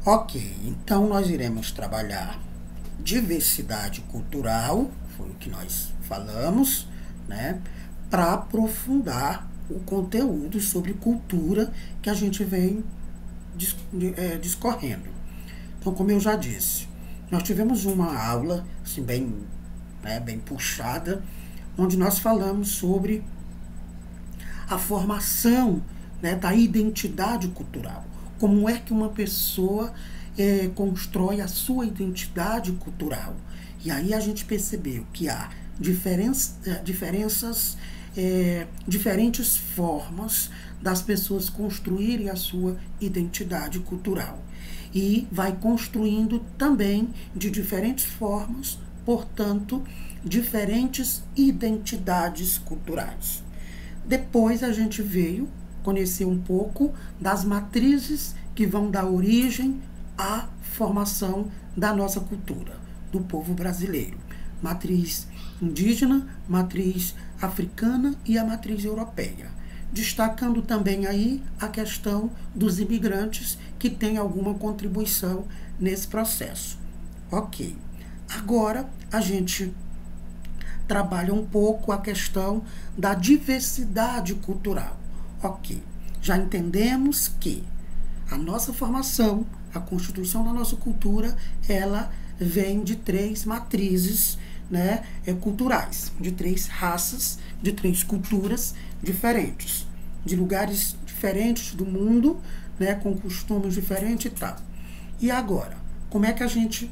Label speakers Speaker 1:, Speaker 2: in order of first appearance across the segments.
Speaker 1: Ok, então nós iremos trabalhar diversidade cultural, foi o que nós falamos, né? Para aprofundar o conteúdo sobre cultura que a gente vem discorrendo. Então, como eu já disse, nós tivemos uma aula assim, bem puxada, onde nós falamos sobre a formação, né, da identidade cultural. Como é que uma pessoa constrói a sua identidade cultural. E aí a gente percebeu que há diferentes formas das pessoas construírem a sua identidade cultural. E vai construindo também de diferentes formas, portanto, diferentes identidades culturais. Depois a gente veio conhecer um pouco das matrizes que vão dar origem à formação da nossa cultura, do povo brasileiro. Matriz indígena, matriz africana e a matriz europeia. Destacando também aí a questão dos imigrantes que têm alguma contribuição nesse processo. Ok. Agora a gente trabalha um pouco a questão da diversidade cultural. Ok, já entendemos que a nossa formação, a constituição da nossa cultura, ela vem de 3 matrizes, né, culturais, de 3 raças, de 3 culturas diferentes, de lugares diferentes do mundo, né, com costumes diferentes e tal. E agora, como é que a gente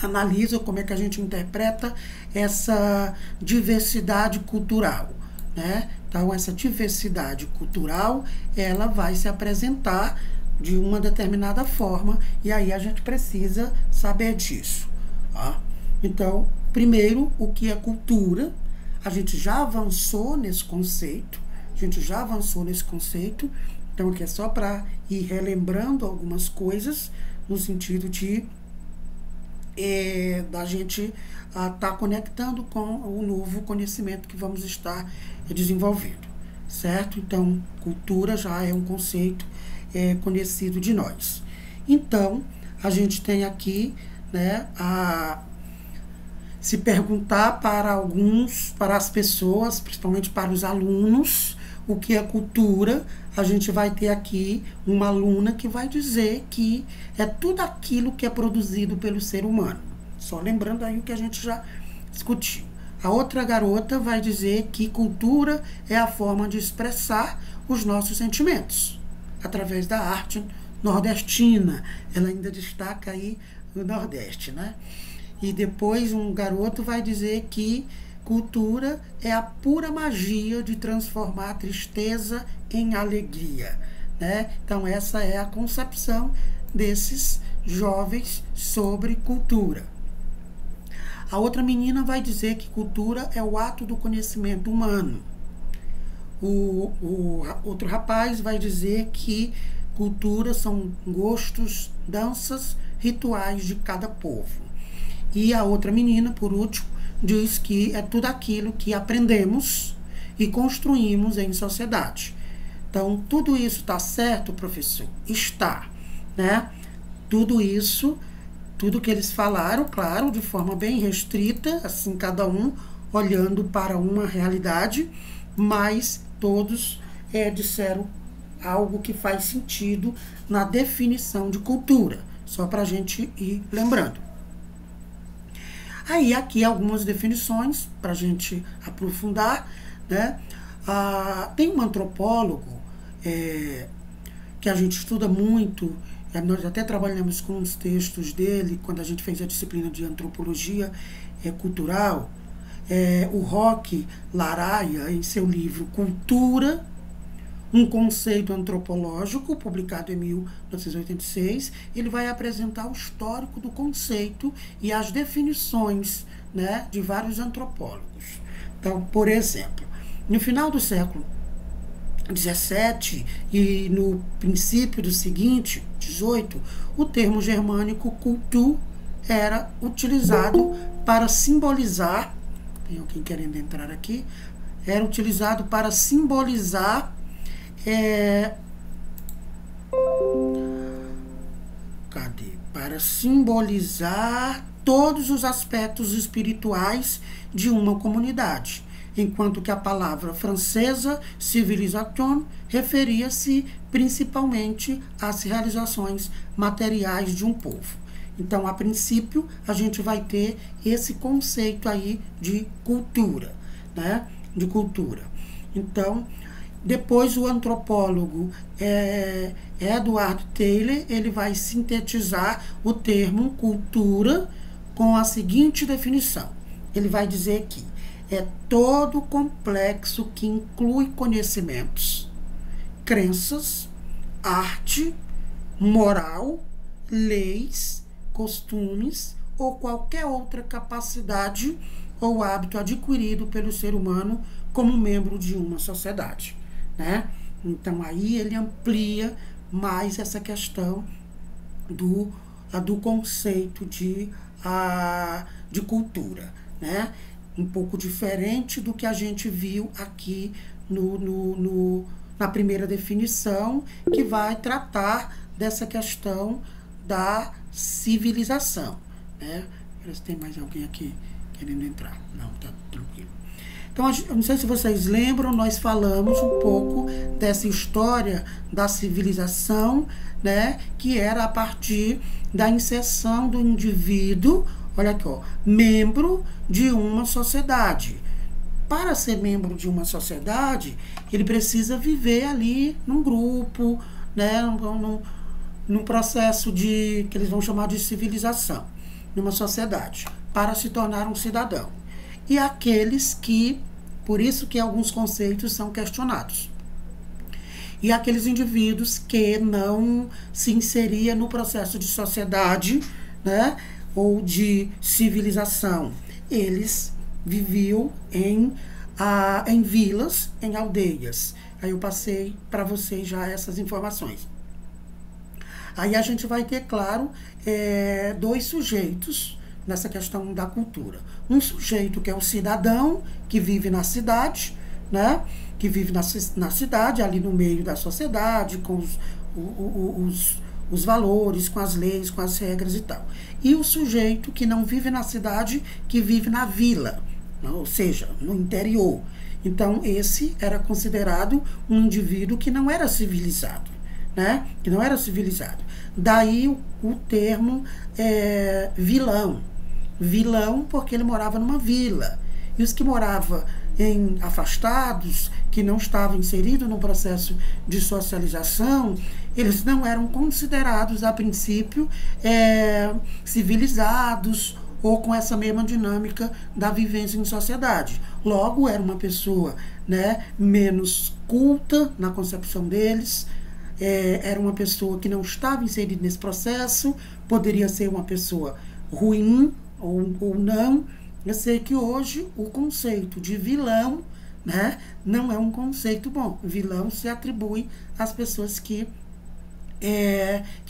Speaker 1: analisa, como é que a gente interpreta essa diversidade cultural, né? Então, essa diversidade cultural, ela vai se apresentar de uma determinada forma, e aí a gente precisa saber disso. Tá? Então, primeiro, o que é cultura? A gente já avançou nesse conceito, então aqui é só para ir relembrando algumas coisas, no sentido de da gente estar conectando com o novo conhecimento que vamos estar desenvolvendo, certo? Então, cultura já é um conceito conhecido de nós. Então, a gente tem aqui, né, se perguntar para as pessoas, principalmente para os alunos, o que é cultura. A gente vai ter aqui uma aluna que vai dizer que é tudo aquilo que é produzido pelo ser humano. Só lembrando aí o que a gente já discutiu. A outra garota vai dizer que cultura é a forma de expressar os nossos sentimentos, através da arte nordestina. Ela ainda destaca aí o Nordeste, né? E depois um garoto vai dizer que cultura é a pura magia de transformar a tristeza em alegria, né? Então essa é a concepção desses jovens sobre cultura. A outra menina vai dizer que cultura é o ato do conhecimento humano. O outro rapaz vai dizer que cultura são gostos, danças, rituais de cada povo. E a outra menina, por último, diz que é tudo aquilo que aprendemos e construímos em sociedade. Então, tudo isso está certo, professor? Está, né? Tudo isso, tudo que eles falaram, claro, de forma bem restrita, assim, cada um olhando para uma realidade, mas todos disseram algo que faz sentido na definição de cultura, só para a gente ir lembrando. Aí, aqui algumas definições para a gente aprofundar, né? Tem um antropólogo que a gente estuda muito, nós até trabalhamos com os textos dele, quando a gente fez a disciplina de antropologia cultural, o Roque Laraia, em seu livro Cultura, um conceito antropológico, publicado em 1986, ele vai apresentar o histórico do conceito e as definições, né, de vários antropólogos. Então, por exemplo, no final do século XVII e no princípio do seguinte, XVIII, o termo germânico cultu era utilizado para simbolizar, tem alguém querendo entrar aqui, era utilizado para simbolizar para simbolizar todos os aspectos espirituais de uma comunidade, enquanto que a palavra francesa, civilisation, referia-se principalmente às realizações materiais de um povo. Então, a princípio, a gente vai ter esse conceito aí de cultura, né? De cultura. Então, depois o antropólogo Edward Taylor, ele vai sintetizar o termo cultura com a seguinte definição. Ele vai dizer que é todo complexo que inclui conhecimentos, crenças, arte, moral, leis, costumes ou qualquer outra capacidade ou hábito adquirido pelo ser humano como membro de uma sociedade, né? Então, aí ele amplia mais essa questão do conceito de cultura, né? Um pouco diferente do que a gente viu aqui na primeira definição, que vai tratar dessa questão da civilização, né? Parece que tem mais alguém aqui querendo entrar. Não, tá tranquilo. Então, eu não sei se vocês lembram, nós falamos um pouco dessa história da civilização, né? Que era a partir da inserção do indivíduo, olha aqui, ó, membro de uma sociedade. Para ser membro de uma sociedade, ele precisa viver ali num grupo, né? Num processo que eles vão chamar de civilização, numa sociedade, para se tornar um cidadão. E aqueles que, por isso que alguns conceitos são questionados. E aqueles indivíduos que não se inseria no processo de sociedade, né, ou de civilização, eles viviam em vilas, em aldeias. Aí eu passei para vocês já essas informações. Aí a gente vai ter, claro, dois sujeitos nessa questão da cultura. Um sujeito que é o cidadão, que vive na cidade, né? Que vive na cidade, ali no meio da sociedade, com os valores, com as leis, com as regras e tal. E o sujeito que não vive na cidade, que vive na vila, ou seja, no interior. Então, esse era considerado um indivíduo que não era civilizado, né? Que não era civilizado. Daí o termo vilão. Vilão porque ele morava numa vila. E os que moravam afastados, que não estavam inseridos no processo de socialização, eles não eram considerados, a princípio, civilizados ou com essa mesma dinâmica da vivência em sociedade. Logo, era uma pessoa, né, menos culta na concepção deles, era uma pessoa que não estava inserida nesse processo, poderia ser uma pessoa ruim ou não. Eu sei que hoje o conceito de vilão, né, não é um conceito bom. Vilão se atribui às pessoas que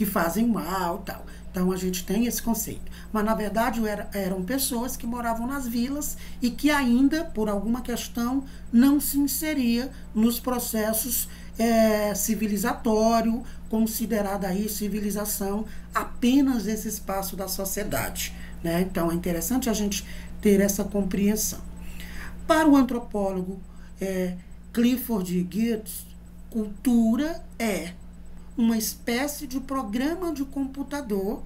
Speaker 1: fazem mal e tal. Então, a gente tem esse conceito. Mas, na verdade, eram pessoas que moravam nas vilas e que ainda, por alguma questão, não se inseria nos processos civilizatório, considerada aí civilização apenas esse espaço da sociedade, né? Então, é interessante a gente ter essa compreensão. Para o antropólogo Clifford Geertz, cultura é uma espécie de programa de computador,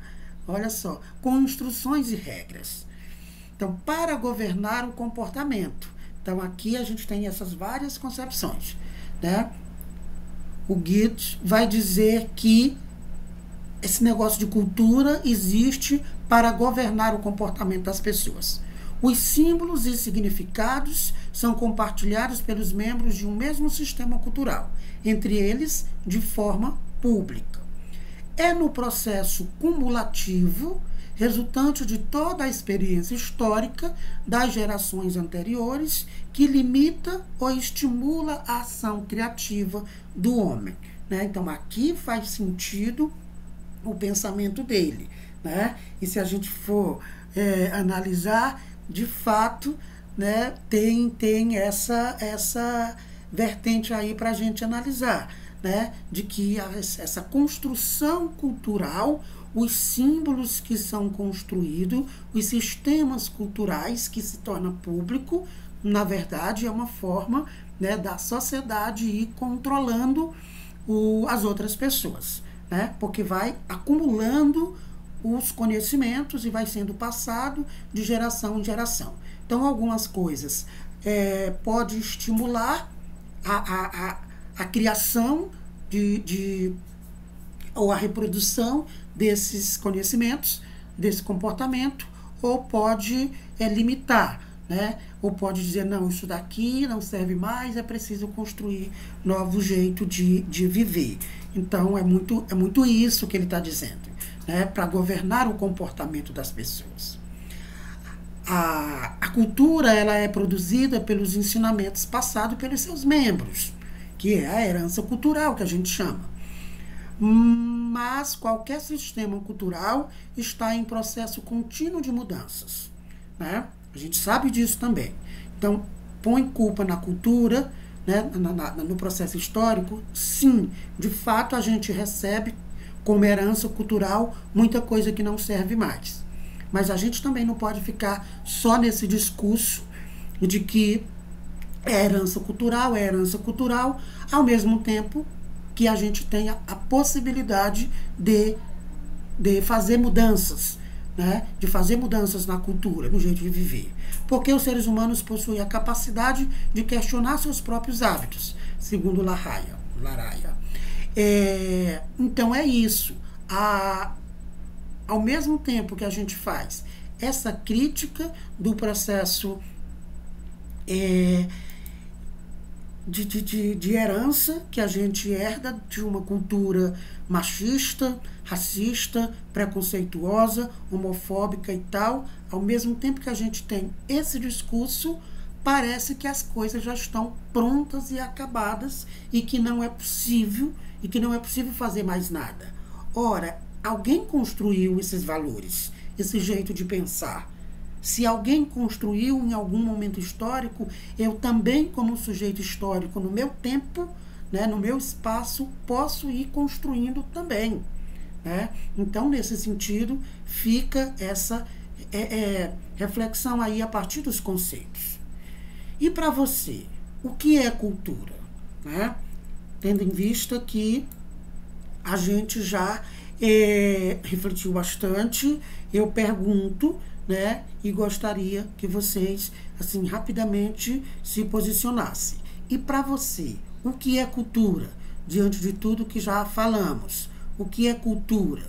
Speaker 1: olha só, com instruções e regras. Então, para governar o comportamento. Então, aqui a gente tem essas várias concepções, né? O Geertz vai dizer que esse negócio de cultura existe para governar o comportamento das pessoas. Os símbolos e significados são compartilhados pelos membros de um mesmo sistema cultural, entre eles de forma pública. É no processo cumulativo, resultante de toda a experiência histórica das gerações anteriores, que limita ou estimula a ação criativa do homem, né? Então, aqui faz sentido o pensamento dele, né? E se a gente for analisar, de fato, né, tem essa vertente aí para a gente analisar, né, de que essa construção cultural, os símbolos que são construídos, os sistemas culturais que se tornam público, na verdade, é uma forma, né, da sociedade ir controlando as outras pessoas, né, porque vai acumulando os conhecimentos e vai sendo passado de geração em geração. Então, algumas coisas pode estimular a criação ou a reprodução desses conhecimentos, desse comportamento, ou pode limitar, né? Ou pode dizer, não, isso daqui não serve mais, é preciso construir novo jeito de viver. Então, é muito isso que ele está dizendo, né? Para governar o comportamento das pessoas. A cultura, ela é produzida pelos ensinamentos passados pelos seus membros, que é a herança cultural, que a gente chama. Mas qualquer sistema cultural está em processo contínuo de mudanças, né? A gente sabe disso também. Então, põe culpa na cultura, né? No processo histórico? Sim, de fato a gente recebe como herança cultural muita coisa que não serve mais. Mas a gente também não pode ficar só nesse discurso de que é herança cultural, ao mesmo tempo que a gente tenha a possibilidade de fazer mudanças, né? De fazer mudanças na cultura, no jeito de viver. Porque os seres humanos possuem a capacidade de questionar seus próprios hábitos, segundo Laraia. Então é isso. Ao mesmo tempo que a gente faz essa crítica do processo de herança que a gente herda de uma cultura machista, racista, preconceituosa, homofóbica e tal, ao mesmo tempo que a gente tem esse discurso, parece que as coisas já estão prontas e acabadas e que não é possível fazer mais nada. Ora, alguém construiu esses valores, esse jeito de pensar. Se alguém construiu em algum momento histórico, eu também, como sujeito histórico, no meu tempo, né, no meu espaço, posso ir construindo também, né? Então, nesse sentido, fica essa reflexão aí a partir dos conceitos. E para você, o que é cultura, né? Tendo em vista que a gente já refletiu bastante, eu pergunto, né, e gostaria que vocês, assim, rapidamente se posicionassem. E para você, o que é cultura? Diante de tudo que já falamos, o que é cultura?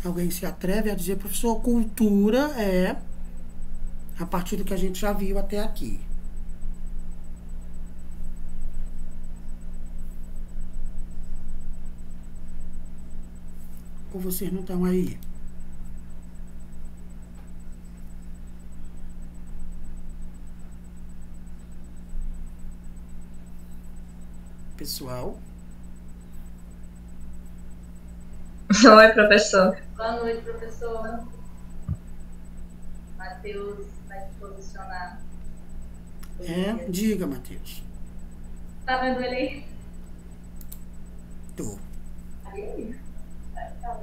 Speaker 1: Alguém se atreve a dizer, professor, cultura é a partir do que a gente já viu até aqui? Ou vocês não estão aí? Pessoal?
Speaker 2: Oi, professor.
Speaker 3: Boa noite, professor. Matheus vai se posicionar.
Speaker 1: Diga, Matheus.
Speaker 3: Tá vendo ele aí?
Speaker 1: Tô.
Speaker 3: Ali? Tá.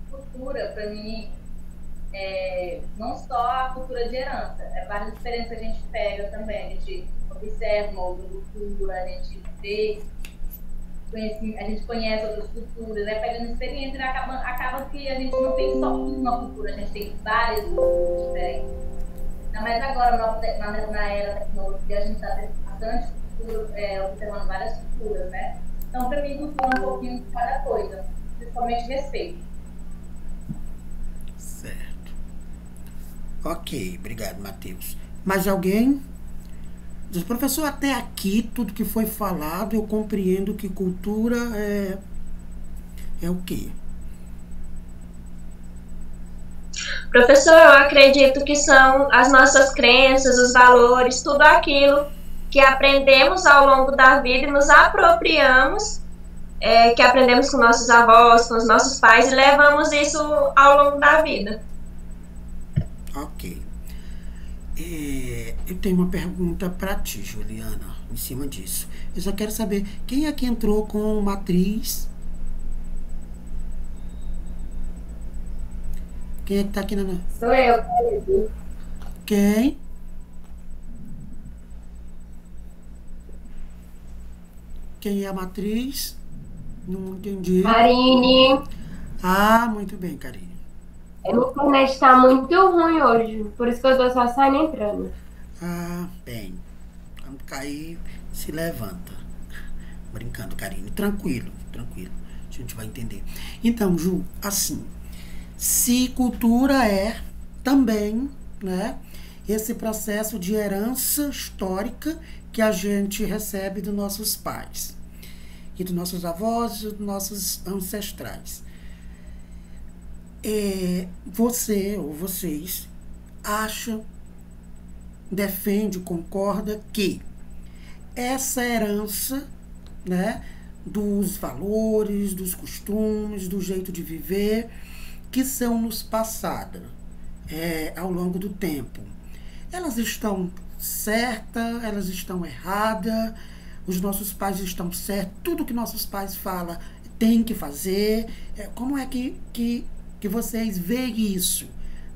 Speaker 3: Cultura, para mim, não só a cultura de herança, várias diferenças a gente pega também, a gente observa uma outra cultura, a gente vê, a gente conhece outras culturas, pegando experiência, acaba que a gente não tem só uma cultura, a gente tem várias culturas diferentes. Mas agora, na era da tecnologia, a gente está tendo bastante cultura, observando várias culturas, né? Então, para mim, cultura é um pouquinho de cada coisa, principalmente respeito.
Speaker 1: Certo. Ok, obrigado, Matheus. Mais alguém? Diz, professor, até aqui, tudo que foi falado, eu compreendo que cultura é o quê?
Speaker 2: Professor, eu acredito que são as nossas crenças, os valores, tudo aquilo que aprendemos ao longo da vida e nos apropriamos que aprendemos com nossos avós, com os nossos pais, e levamos isso ao longo da vida.
Speaker 1: Ok. Eu tenho uma pergunta para ti, Juliana, em cima disso. Eu só quero saber, quem é que entrou com matriz? Quem é que tá aqui na...
Speaker 3: Sou eu.
Speaker 1: Quem? Quem é a matriz? Não entendi.
Speaker 4: Karine,
Speaker 1: Ah, muito bem, Karine.
Speaker 4: a minha internet tá muito ruim hoje, por isso que eu tô só saindo e entrando.
Speaker 1: Ah, bem. Quando cair, se levanta. Brincando, Karine. Tranquilo, tranquilo. A gente vai entender. Então, Ju, assim, se cultura é também, né, esse processo de herança histórica que a gente recebe dos nossos pais e dos nossos avós e dos nossos ancestrais. Você ou vocês acham, defende, concorda que essa herança, né, dos valores, dos costumes, do jeito de viver que são nos passadas ao longo do tempo, elas estão certas, elas estão erradas, os nossos pais estão certos, tudo que nossos pais falam tem que fazer. Como é que vocês veem isso?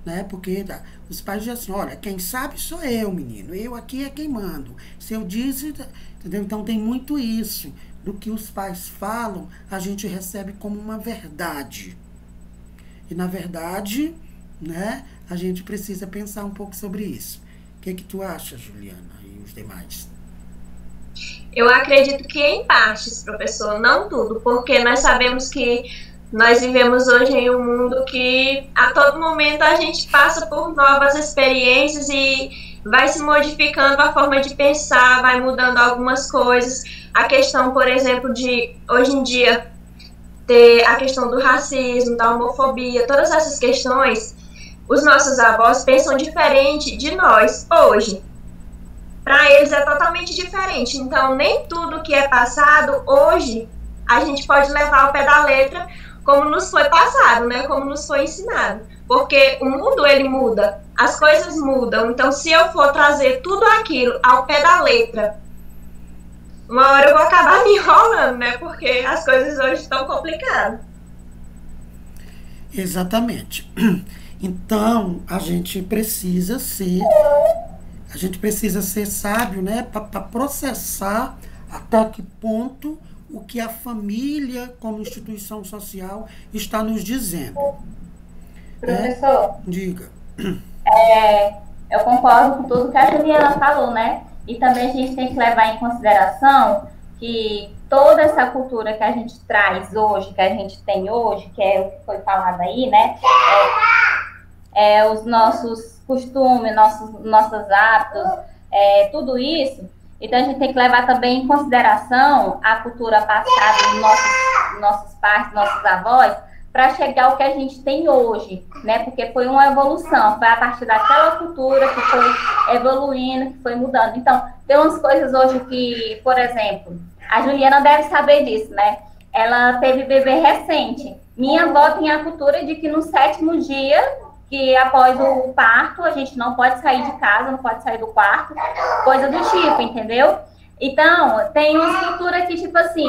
Speaker 1: Né? Porque os pais dizem assim, olha, quem sabe sou eu, menino, eu aqui é quem mando. Se eu disse, entendeu? Então tem muito isso, do que os pais falam, a gente recebe como uma verdade. E na verdade, né, a gente precisa pensar um pouco sobre isso. O que tu acha, Juliana, e os demais?
Speaker 2: Eu acredito que em partes, professor, não tudo, porque nós sabemos que nós vivemos hoje em um mundo que a todo momento a gente passa por novas experiências e vai se modificando a forma de pensar, vai mudando algumas coisas. A questão, por exemplo, de hoje em dia ter a questão do racismo, da homofobia, todas essas questões, os nossos avós pensam diferente de nós hoje. Para eles é totalmente diferente. Então, nem tudo que é passado hoje a gente pode levar ao pé da letra como nos foi passado, né? Como nos foi ensinado. Porque o mundo, ele muda, as coisas mudam. Então, se eu for trazer tudo aquilo ao pé da letra, uma hora eu vou acabar me enrolando, né? Porque as coisas hoje estão complicadas.
Speaker 1: Exatamente. Então, a gente precisa ser sábio, né, para processar até que ponto o que a família, como instituição social, está nos dizendo.
Speaker 3: Professor,
Speaker 1: Diga.
Speaker 3: eu concordo com tudo que a Juliana falou, né? E também a gente tem que levar em consideração que toda essa cultura que a gente traz hoje, que a gente tem hoje, que é o que foi falado aí, né? Os nossos costumes, nossos hábitos, tudo isso. Então, a gente tem que levar também em consideração a cultura passada dos nossos pais, nossos avós, para chegar ao que a gente tem hoje, né? Porque foi uma evolução, foi a partir daquela cultura que foi evoluindo, que foi mudando. Então, tem umas coisas hoje que, por exemplo, a Juliana deve saber disso, né? Ela teve bebê recente. Minha avó tem a cultura de que no 7º dia, que após o parto, a gente não pode sair de casa, não pode sair do quarto, coisa do tipo, entendeu? Então, tem uma estrutura que, tipo assim,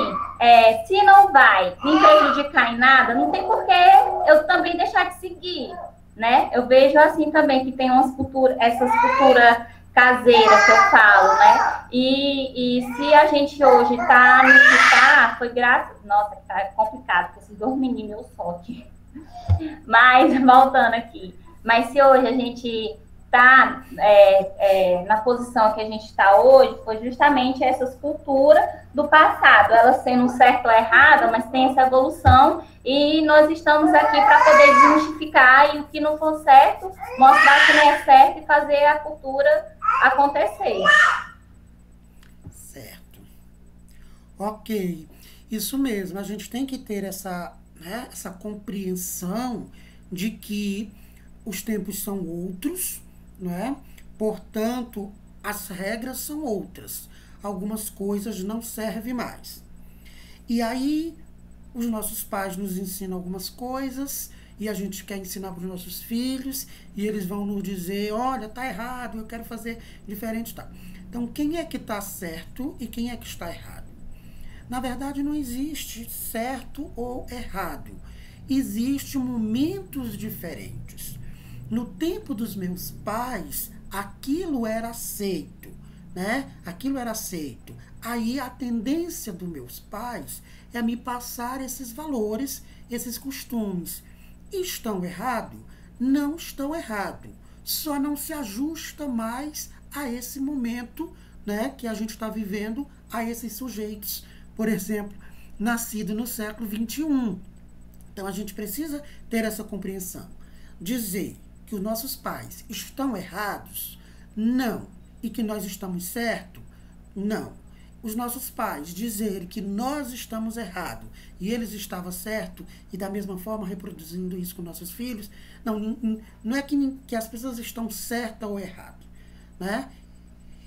Speaker 3: se não vai me prejudicar em nada, não tem por que eu também deixar de seguir, né? Eu vejo assim também que tem essas culturas caseiras que eu falo, né? E se a gente hoje tá no que tá, foi graças... Nossa, tá complicado, porque esses 2 meninos eu sorte. Mas, voltando aqui, mas se hoje a gente está na posição que a gente está hoje, foi justamente essas culturas do passado, elas sendo certo ou errado, mas tem essa evolução e nós estamos aqui para poder desmistificar e o que não for certo, mostrar que não é certo e fazer a cultura acontecer.
Speaker 1: Certo. Ok. Isso mesmo, a gente tem que ter essa compreensão de que os tempos são outros, né? Portanto, as regras são outras. Algumas coisas não servem mais. E aí os nossos pais nos ensinam algumas coisas e a gente quer ensinar para os nossos filhos e eles vão nos dizer, olha, tá errado, eu quero fazer diferente, tá. Então, quem é que está certo e quem é que está errado? Na verdade, não existe certo ou errado. Existem momentos diferentes. No tempo dos meus pais, aquilo era aceito, né? Aquilo era aceito. Aí a tendência dos meus pais é me passar esses valores, esses costumes. Estão errados? Não estão errados. Só não se ajusta mais a esse momento, né, que a gente está vivendo, a esses sujeitos, por exemplo, nascido no século XXI. Então a gente precisa ter essa compreensão. Dizer que os nossos pais estão errados, não. E que nós estamos certos, não. Os nossos pais dizerem que nós estamos errados e eles estavam certos, e da mesma forma reproduzindo isso com nossos filhos, não é que as pessoas estão certas ou erradas, né?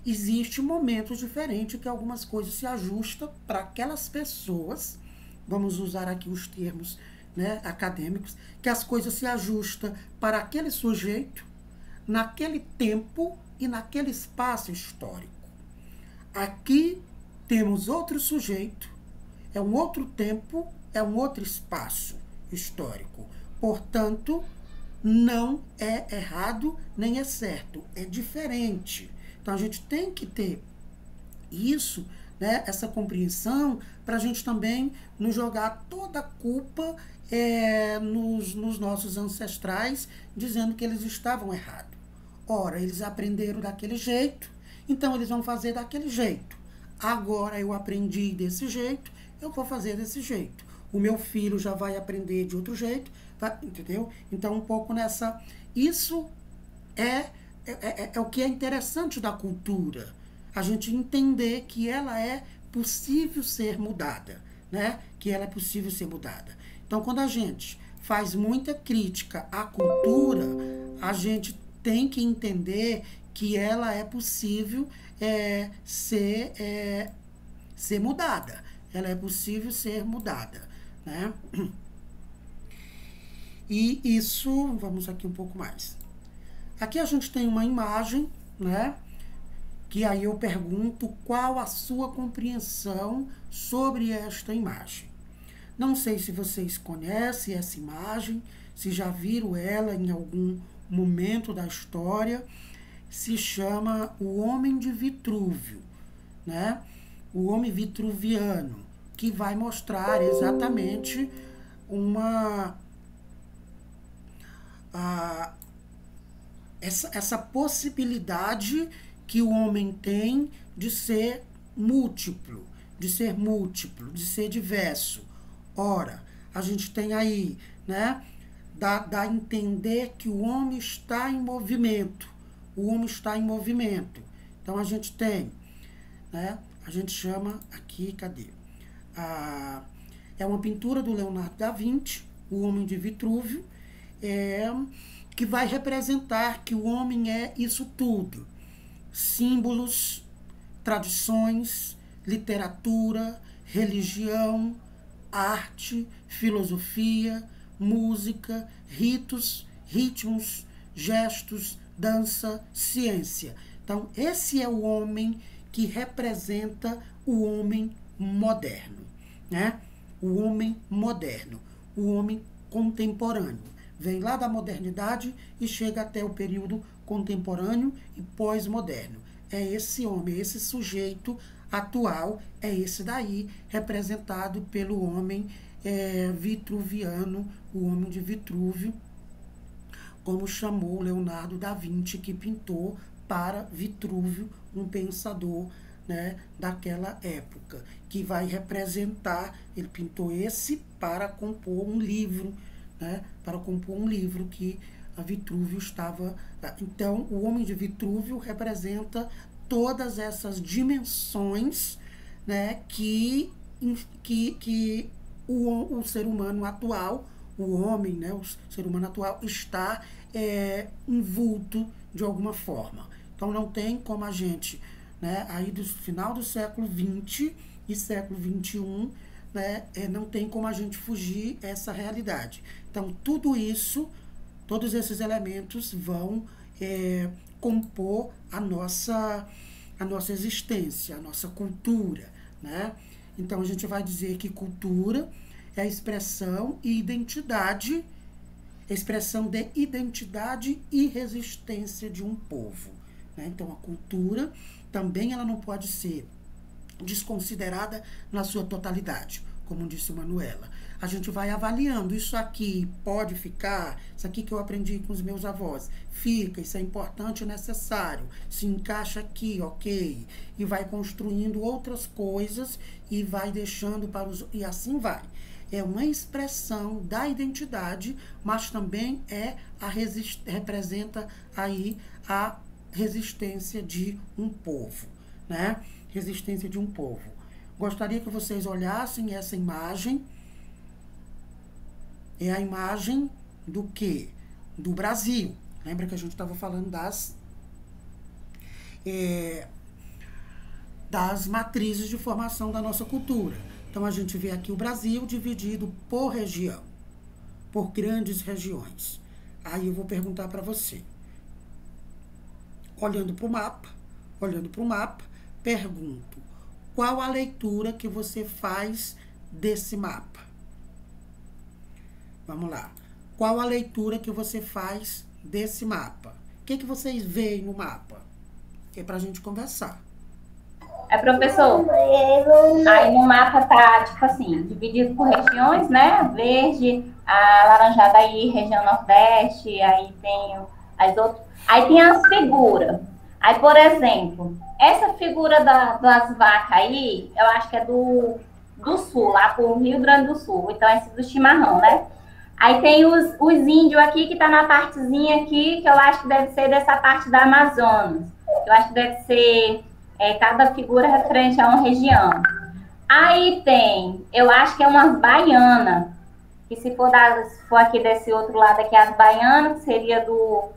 Speaker 1: Existem momentos diferentes que algumas coisas se ajustam para aquelas pessoas, vamos usar aqui os termos, né, acadêmicos, que as coisas se ajustam para aquele sujeito, naquele tempo e naquele espaço histórico. Aqui temos outro sujeito, é um outro tempo, é um outro espaço histórico. Portanto, não é errado nem é certo, é diferente. Então a gente tem que ter isso, né, essa compreensão, para a gente também não jogar toda a culpa nos nossos ancestrais, dizendo que eles estavam errados. Ora, eles aprenderam daquele jeito, então eles vão fazer daquele jeito. Agora eu aprendi desse jeito, eu vou fazer desse jeito. O meu filho já vai aprender de outro jeito, entendeu? Então, um pouco nessa... Isso é o que é interessante da cultura. A gente entender que ela é possível ser mudada, né? Que ela é possível ser mudada. Então, quando a gente faz muita crítica à cultura, a gente tem que entender que ela é possível ser mudada. Ela é possível ser mudada, né? E isso, vamos aqui um pouco mais. Aqui a gente tem uma imagem, né? Que aí eu pergunto qual a sua compreensão sobre esta imagem. Não sei se vocês conhecem essa imagem, se já viram ela em algum momento da história. Se chama o Homem de Vitrúvio, né? O Homem Vitruviano, que vai mostrar exatamente essa possibilidade que o homem tem de ser múltiplo, de ser diverso. Ora, a gente tem aí, né, dá a entender que o homem está em movimento. O homem está em movimento. Então a gente tem, né, a gente chama aqui, cadê? É uma pintura do Leonardo da Vinci, o Homem de Vitrúvio, que vai representar que o homem é isso tudo. Símbolos, tradições, literatura, religião, arte, filosofia, música, ritos, ritmos, gestos, dança, ciência. Então, esse é o homem que representa o homem moderno, né? O homem moderno, o homem contemporâneo. Vem lá da modernidade e chega até o período contemporâneo e pós-moderno. É esse homem, esse sujeito atual, é esse daí, representado pelo homem vitruviano, o Homem de Vitrúvio, como chamou Leonardo da Vinci, que pintou para Vitrúvio, um pensador, né, daquela época, que vai representar, ele pintou esse para compor um livro, né, para compor um livro que a Vitrúvio estava... Então, o Homem de Vitrúvio representa todas essas dimensões, né, que o ser humano atual, o homem, né, o ser humano atual está envolto de alguma forma. Então, não tem como a gente, né, aí do final do século XX e século XXI, né, não tem como a gente fugir essa realidade. Então, tudo isso, todos esses elementos vão compor a nossa existência, a nossa cultura, né? Então, a gente vai dizer que cultura é a expressão e identidade, expressão de identidade e resistência de um povo, né? Então, a cultura também ela não pode ser desconsiderada na sua totalidade, como disse Manuela. A gente vai avaliando, isso aqui pode ficar, isso aqui que eu aprendi com os meus avós, fica, isso é importante e necessário, se encaixa aqui, ok, e vai construindo outras coisas e vai deixando para os... e assim vai. É uma expressão da identidade, mas também representa aí a resistência de um povo, né? Resistência de um povo. Gostaria que vocês olhassem essa imagem. É a imagem do quê? Do Brasil. Lembra que a gente estava falando das matrizes de formação da nossa cultura. Então, a gente vê aqui o Brasil dividido por região, por grandes regiões. Aí eu vou perguntar para você. Olhando para o mapa, pergunto, qual a leitura que você faz desse mapa? Vamos lá. Qual a leitura que você faz desse mapa? O que vocês veem no mapa? É para a gente conversar.
Speaker 3: Professor, aí no mapa tá, tipo assim, dividido por regiões, né? Verde, a laranjada aí, região Nordeste, aí tem as outras. Aí tem as figuras. Aí, por exemplo, essa figura das vacas aí, eu acho que é do Sul, lá pro Rio Grande do Sul. Então, esse do chimarrão, né? Aí tem os índios aqui, que tá na partezinha aqui, que eu acho que deve ser dessa parte da Amazonas. Eu acho que deve ser cada figura referente a uma região. Aí tem, eu acho que é umas baianas, que se for aqui desse outro lado aqui, as baianas, que seria do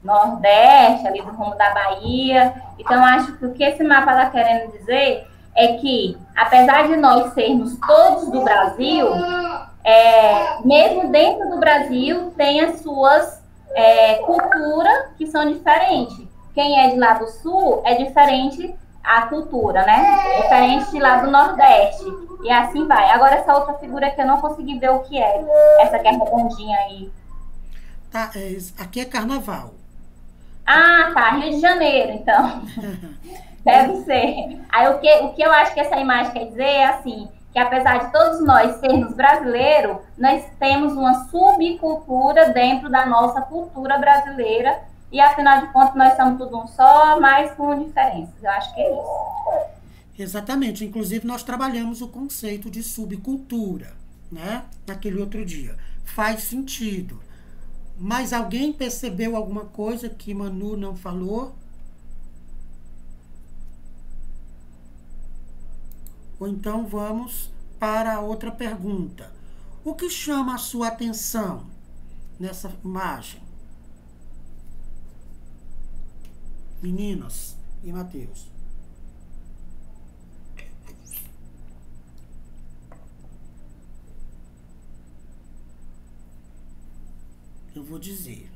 Speaker 3: Nordeste, ali do rumo da Bahia. Então, acho que o que esse mapa está querendo dizer é que, apesar de nós sermos todos do Brasil, mesmo dentro do Brasil, tem as suas culturas que são diferentes. Quem é de lá do Sul é diferente a cultura, né? Diferente de lá do Nordeste. E assim vai. Agora, essa outra figura que eu não consegui ver o que é. Essa que é redondinha aí.
Speaker 1: Tá, aqui é carnaval.
Speaker 3: Ah, tá. Rio de Janeiro, então. Deve ser. Aí, o que eu acho que essa imagem quer dizer é assim, que apesar de todos nós sermos brasileiros, nós temos uma subcultura dentro da nossa cultura brasileira. E, afinal de contas, nós somos tudo um só, mas com diferenças. Eu acho que é isso.
Speaker 1: Exatamente. Inclusive, nós trabalhamos o conceito de subcultura, né? Naquele outro dia. Faz sentido. Mas alguém percebeu alguma coisa que Manu não falou? Ou então vamos para a outra pergunta. O que chama a sua atenção nessa imagem? Meninas e Matheus. Eu vou dizer.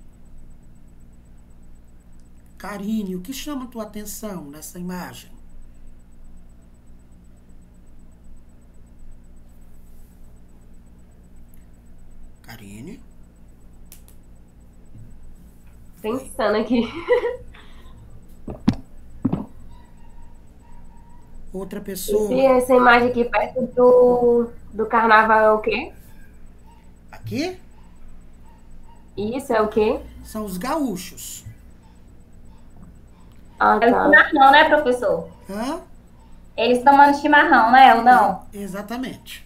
Speaker 1: Karine, o que chama a tua atenção nessa imagem? Karine?
Speaker 4: Pensando aqui.
Speaker 1: Outra pessoa.
Speaker 4: E essa imagem aqui perto do carnaval é o quê?
Speaker 1: Aqui?
Speaker 4: Isso é o quê?
Speaker 1: São os gaúchos.
Speaker 4: Ah,
Speaker 3: É o
Speaker 4: tá.
Speaker 3: chimarrão, né, professor?
Speaker 1: Hã?
Speaker 3: Eles tomando chimarrão, né, ou não?
Speaker 1: Exatamente.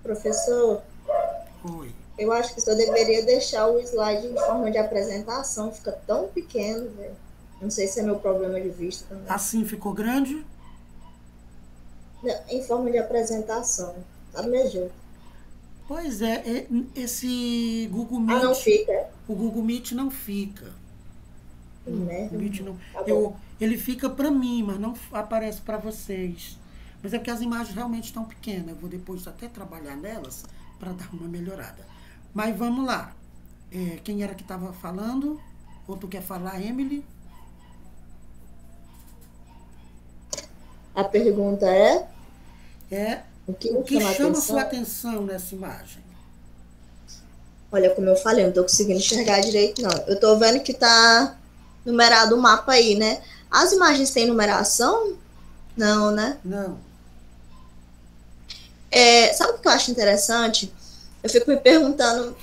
Speaker 5: Professor,
Speaker 1: Oi.
Speaker 5: eu acho que o senhor deveria deixar o slide em forma de apresentação, fica tão pequeno, velho. Não sei se é meu problema de vista também.
Speaker 1: Assim ficou grande?
Speaker 5: Não, em forma de apresentação, tá do mesmo jeito.
Speaker 1: Pois é, esse Google Meet.
Speaker 5: Ah, não fica?
Speaker 1: O Google Meet não fica.
Speaker 5: Merda.
Speaker 1: O Meet não.
Speaker 5: Tá bom.
Speaker 1: Ele fica para mim, mas não aparece para vocês. Mas é porque as imagens realmente estão pequenas. Eu vou depois até trabalhar nelas para dar uma melhorada. Mas vamos lá. Quem era que estava falando? Ou tu quer falar, Emily?
Speaker 5: A pergunta é?
Speaker 1: O que chama a sua atenção nessa imagem?
Speaker 5: Olha, como eu falei, eu não tô conseguindo enxergar direito, não. Eu tô vendo que tá numerado o mapa aí, né? As imagens têm numeração? Não, né?
Speaker 1: Não.
Speaker 5: Sabe o que eu acho interessante? Eu fico me perguntando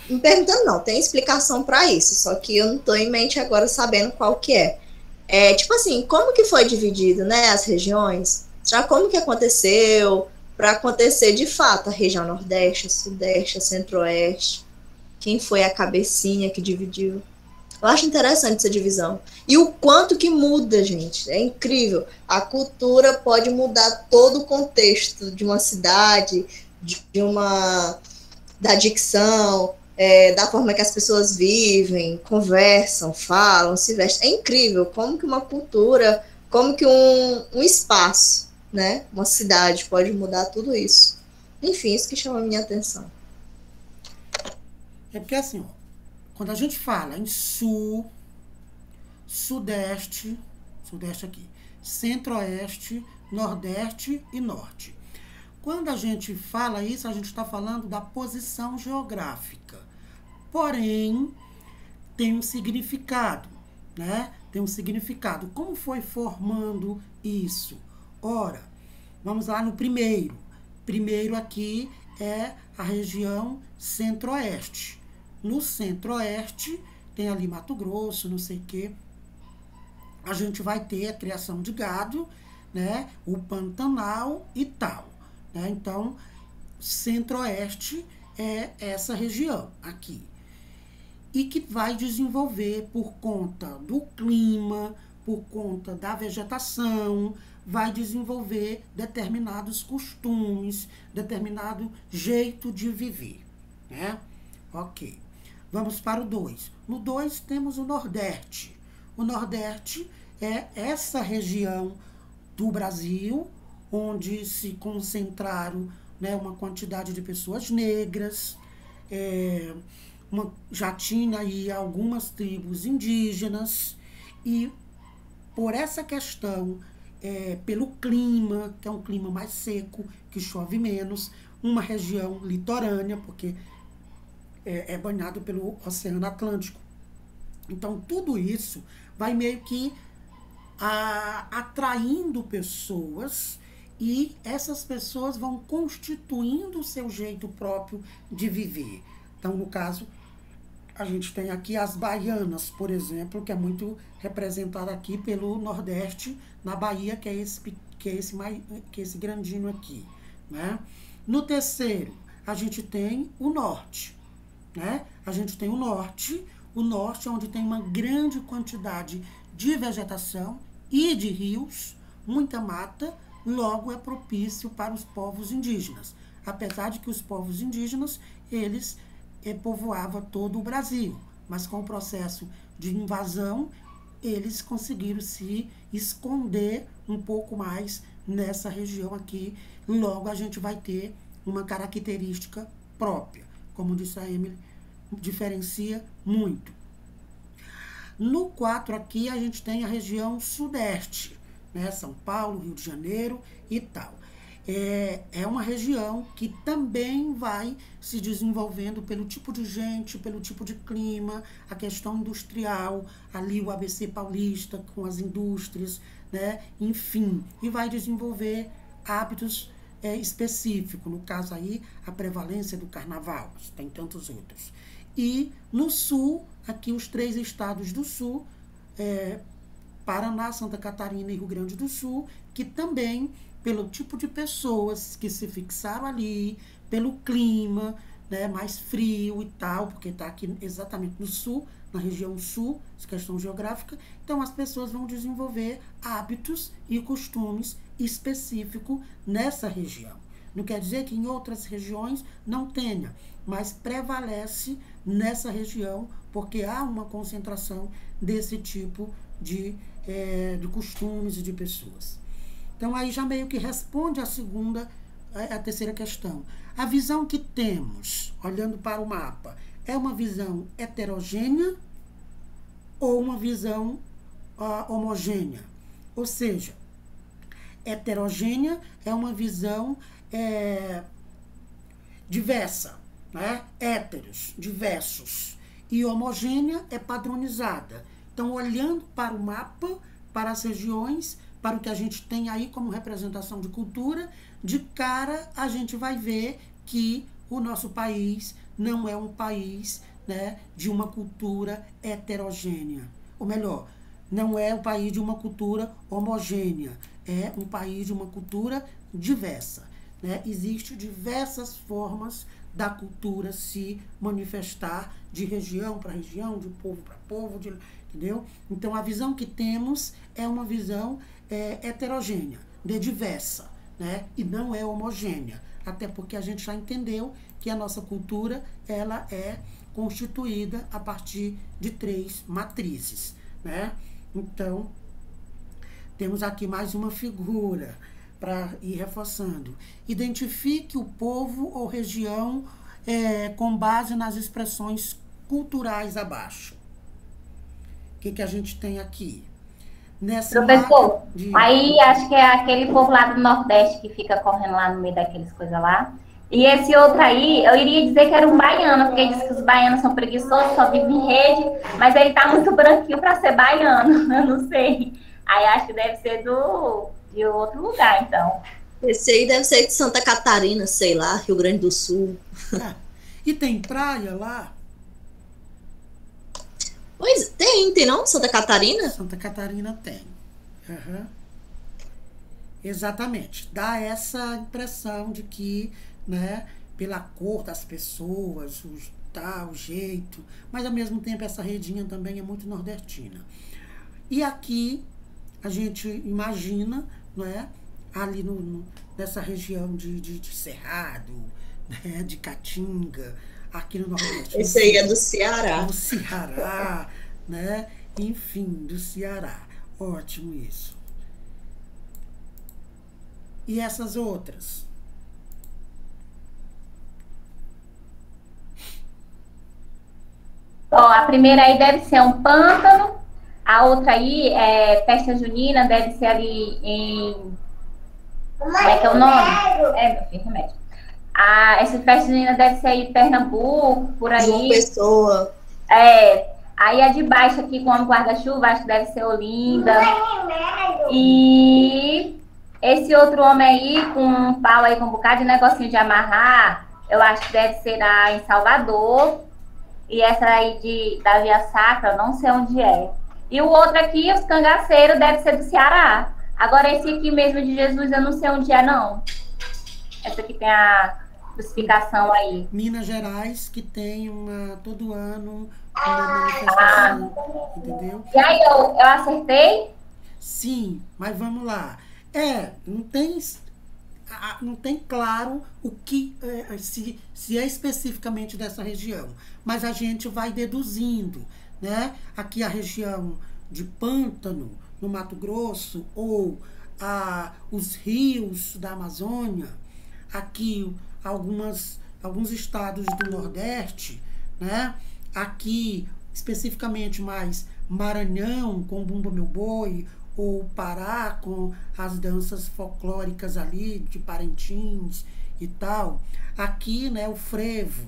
Speaker 5: não, tem explicação para isso, só que eu não tô em mente agora sabendo qual que é. Tipo assim, como que foi dividido, né, as regiões? Já como que aconteceu, para acontecer de fato a região Nordeste, a Sudeste, a Centro-Oeste? Quem foi a cabecinha que dividiu? Eu acho interessante essa divisão. E o quanto que muda, gente. É incrível. A cultura pode mudar todo o contexto de uma cidade, da dicção, da forma que as pessoas vivem, conversam, falam, se vestem. É incrível como que uma cultura, como que um espaço, né, uma cidade pode mudar tudo isso. Enfim, isso que chama a minha atenção.
Speaker 1: É porque assim, ó, quando a gente fala em sul, sudeste aqui, centro-oeste, nordeste e norte. Quando a gente fala isso, a gente está falando da posição geográfica. Porém, tem um significado, né? Tem um significado. Como foi formando isso? Ora, vamos lá no primeiro. Primeiro aqui é a região centro-oeste. No centro-oeste, tem ali Mato Grosso, não sei o quê. A gente vai ter a criação de gado, né? O Pantanal e tal. Né? Então, centro-oeste é essa região aqui. E que vai desenvolver por conta do clima, por conta da vegetação, vai desenvolver determinados costumes, determinado jeito de viver. Né? Ok. Vamos para o 2. No 2 temos o Nordeste. O Nordeste é essa região do Brasil onde se concentraram, né, uma quantidade de pessoas negras, já tinha aí algumas tribos indígenas, e por essa questão, pelo clima, que é um clima mais seco, que chove menos, uma região litorânea, porque é banhado pelo Oceano Atlântico. Então, tudo isso vai meio que atraindo pessoas, e essas pessoas vão constituindo o seu jeito próprio de viver. Então, no caso, a gente tem aqui as baianas, por exemplo, que é muito representada aqui pelo Nordeste, na Bahia, que é esse grandinho aqui. Né? No terceiro, a gente tem o Norte. Né? A gente tem o Norte é onde tem uma grande quantidade de vegetação e de rios, muita mata, logo é propício para os povos indígenas. Apesar de que os povos indígenas, eles povoavam todo o Brasil, mas com o processo de invasão, eles conseguiram se esconder um pouco mais nessa região aqui. Logo a gente vai ter uma característica própria. Como disse a Emily, diferencia muito. No 4 aqui a gente tem a região sudeste, né? São Paulo, Rio de Janeiro e tal. É uma região que também vai se desenvolvendo pelo tipo de gente, pelo tipo de clima, a questão industrial, ali o ABC paulista com as indústrias, né? Enfim, e vai desenvolver hábitos específicos, no caso aí a prevalência do carnaval, tem tantos outros. E no sul, aqui os 3 estados do sul, Paraná, Santa Catarina e Rio Grande do Sul, que também, pelo tipo de pessoas que se fixaram ali, pelo clima, né, mais frio e tal, porque está aqui exatamente no sul, na região sul, essa questão geográfica, então as pessoas vão desenvolver hábitos e costumes específicos nessa região. Não quer dizer que em outras regiões não tenha, mas prevalece nessa região, porque há uma concentração desse tipo de costumes e de pessoas. Então, aí já meio que responde a terceira questão. A visão que temos, olhando para o mapa, é uma visão heterogênea ou uma visão homogênea? Ou seja, heterogênea é uma visão diversa, né? Héteros, diversos. E homogênea é padronizada. Então, olhando para o mapa, para as regiões, para o que a gente tem aí como representação de cultura, de cara a gente vai ver que o nosso país não é um país, né, de uma cultura heterogênea. Ou melhor, não é um país de uma cultura homogênea, é um país de uma cultura diversa, né? Existem diversas formas da cultura se manifestar de região para região, de povo para povo, entendeu? Então, a visão que temos é uma visão heterogênea, de diversa, né? E não é homogênea, até porque a gente já entendeu que a nossa cultura ela é constituída a partir de 3 matrizes, né? Então, temos aqui mais uma figura para ir reforçando. Identifique o povo ou região com base nas expressões culturais abaixo. O que a gente tem aqui?
Speaker 6: Professor, aí acho que é aquele povo lá do Nordeste que fica correndo lá no meio daquelas coisas lá. E esse outro aí, eu iria dizer que era um baiano, porque diz que os baianos são preguiçosos, só vivem em rede, mas ele tá muito branquinho para ser baiano, eu não sei. Aí acho que deve ser de outro lugar, então.
Speaker 5: Esse aí deve ser de Santa Catarina, sei lá, Rio Grande do Sul.
Speaker 1: E tem praia lá?
Speaker 5: Pois tem não? Santa Catarina?
Speaker 1: Santa Catarina tem. Uhum. Exatamente. Dá essa impressão de que, né, pela cor das pessoas, o jeito, mas ao mesmo tempo essa redinha também é muito nordestina. E aqui a gente imagina, né, ali nessa região de Cerrado, né, de Caatinga, aqui no Nordeste.
Speaker 5: Esse aí é do Ceará.
Speaker 1: Do Ceará, né? Enfim, do Ceará. Ótimo isso. E essas outras?
Speaker 6: Ó, a primeira aí deve ser um pântano, a outra aí é festa junina, deve ser ali em... Como é que é o nome? Meu filho, remédio. Essa festa junina deve ser aí em Pernambuco, por aí.
Speaker 5: João Pessoa.
Speaker 6: Aí a de baixo aqui com o guarda-chuva, acho que deve ser Olinda. E esse outro homem aí com um pau aí com um bocado de negocinho de amarrar, eu acho que deve ser em Salvador. E essa aí da Via Sacra, não sei onde é. E o outro aqui, os cangaceiros, deve ser do Ceará. Agora esse aqui mesmo de Jesus, eu não sei onde é, não. Essa aqui tem a crucificação aí.
Speaker 1: Minas Gerais, que tem todo ano uma manifestação, entendeu?
Speaker 6: E aí, eu acertei?
Speaker 1: Sim, mas vamos lá. Não tem claro o que se é especificamente dessa região, mas a gente vai deduzindo, né? Aqui a região de Pântano, no Mato Grosso, ou os rios da Amazônia, aqui alguns estados do Nordeste, né? Aqui especificamente mais Maranhão com Bumba Meu Boi, ou Pará com as danças folclóricas ali de Parintins e tal. Aqui, né, o frevo,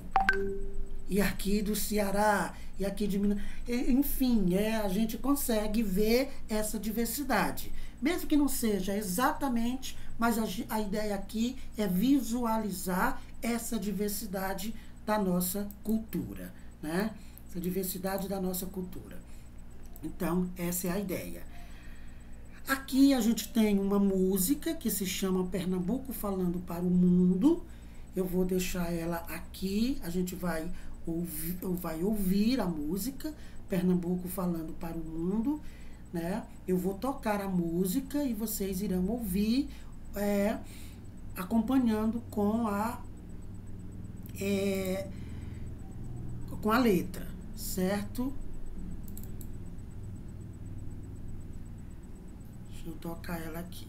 Speaker 1: e aqui do Ceará, e aqui de Minas. Enfim, a gente consegue ver essa diversidade. Mesmo que não seja exatamente, mas a ideia aqui é visualizar essa diversidade da nossa cultura, né? Essa diversidade da nossa cultura. Então, essa é a ideia. Aqui a gente tem uma música que se chama Pernambuco Falando para o Mundo. Eu vou deixar ela aqui, a gente vai ouvir a música Pernambuco Falando para o Mundo, né? Eu vou tocar a música e vocês irão ouvir acompanhando com a letra, certo? Deixa eu tocar ela aqui.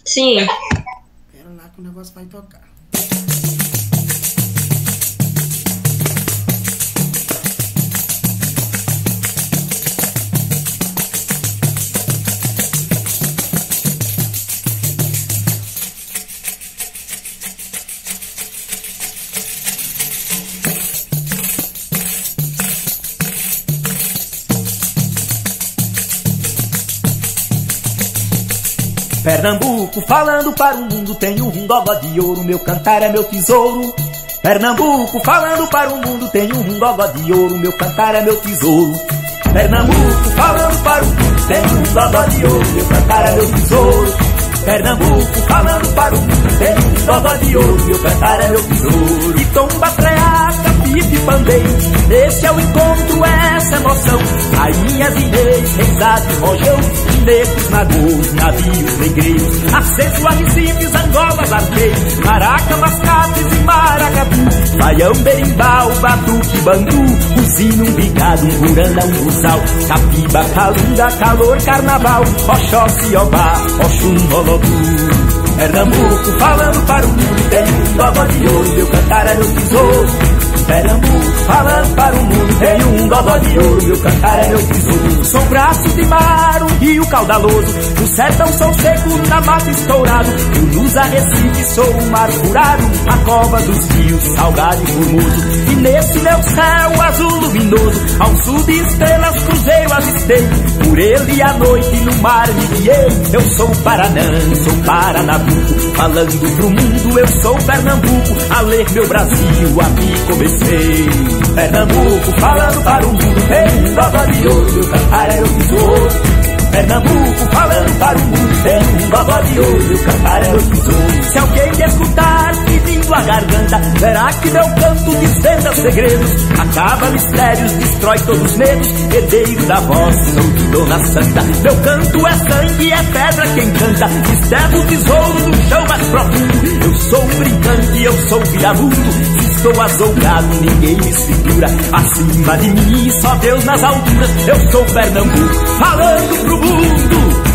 Speaker 2: Sim.
Speaker 1: Espera lá que o negócio vai tocar.
Speaker 7: Pernambuco, falando para o mundo, tenho um gogó de ouro, meu cantar é meu tesouro. Pernambuco, falando para o mundo, tenho um gogó de ouro, meu cantar é meu tesouro. Pernambuco, falando para o mundo, tenho um gogó de ouro, meu cantar é meu tesouro. Pernambuco, falando para o mundo, tenho um gogó de ouro, meu cantar é meu tesouro. E tomba, treaca, pipe, pandeiro, esse é o encontro, essa emoção. Rainhas e reis, reisado e rojão, negros, nagôs, navios, negreiros, acesso a recifes, angolas, arqueiros, maraca, mascates e maracatu, baião, berimbau, batuque, bandu, usina, um bigado, um burana, um buçal, capiba, calunda, calor, carnaval, oxóssi, obá, oxum, olobu. Pernambuco, falando para o mundo, tenho um gogó de ouro, meu cantar é meu tesouro. Pernambuco, falando para o mundo, tenho um gogó de ouro, meu cantar é meu tesouro. Sou um braço de mar, um rio caudaloso, no sertão sou seco, na mata estourado, eu luz a Recife, sou o mar furado, a cova dos rios, salgado e formoso. E nesse meu céu azul luminoso, ao sul de estrelas cruzeiro avistei, por ele à noite no mar me guiei. Eu sou Paranã, sou Paranabuco, falando pro mundo, eu sou Pernambuco, a ler meu Brasil, aqui comecei. Pernambuco, falando para o mundo, tem um gogó de ouro, meu cantar é meu tesouro. Pernambuco, falando para o mundo, tem um gogó de ouro, meu cantar é meu tesouro. Se alguém me escutar pedindo a garganta, verá que meu canto desvenda segredos, acaba mistérios, destrói todos os medos, herdeiro da voz, sou de Dona Santa. Meu canto é sangue, é pedra quem canta, desterro o tesouro no chão mais profundo. Eu sou um brincante, eu sou viramundo, se estou azougrado, ninguém me segura. Acima de mim, só Deus nas alturas, eu sou Pernambuco, falando pro mundo.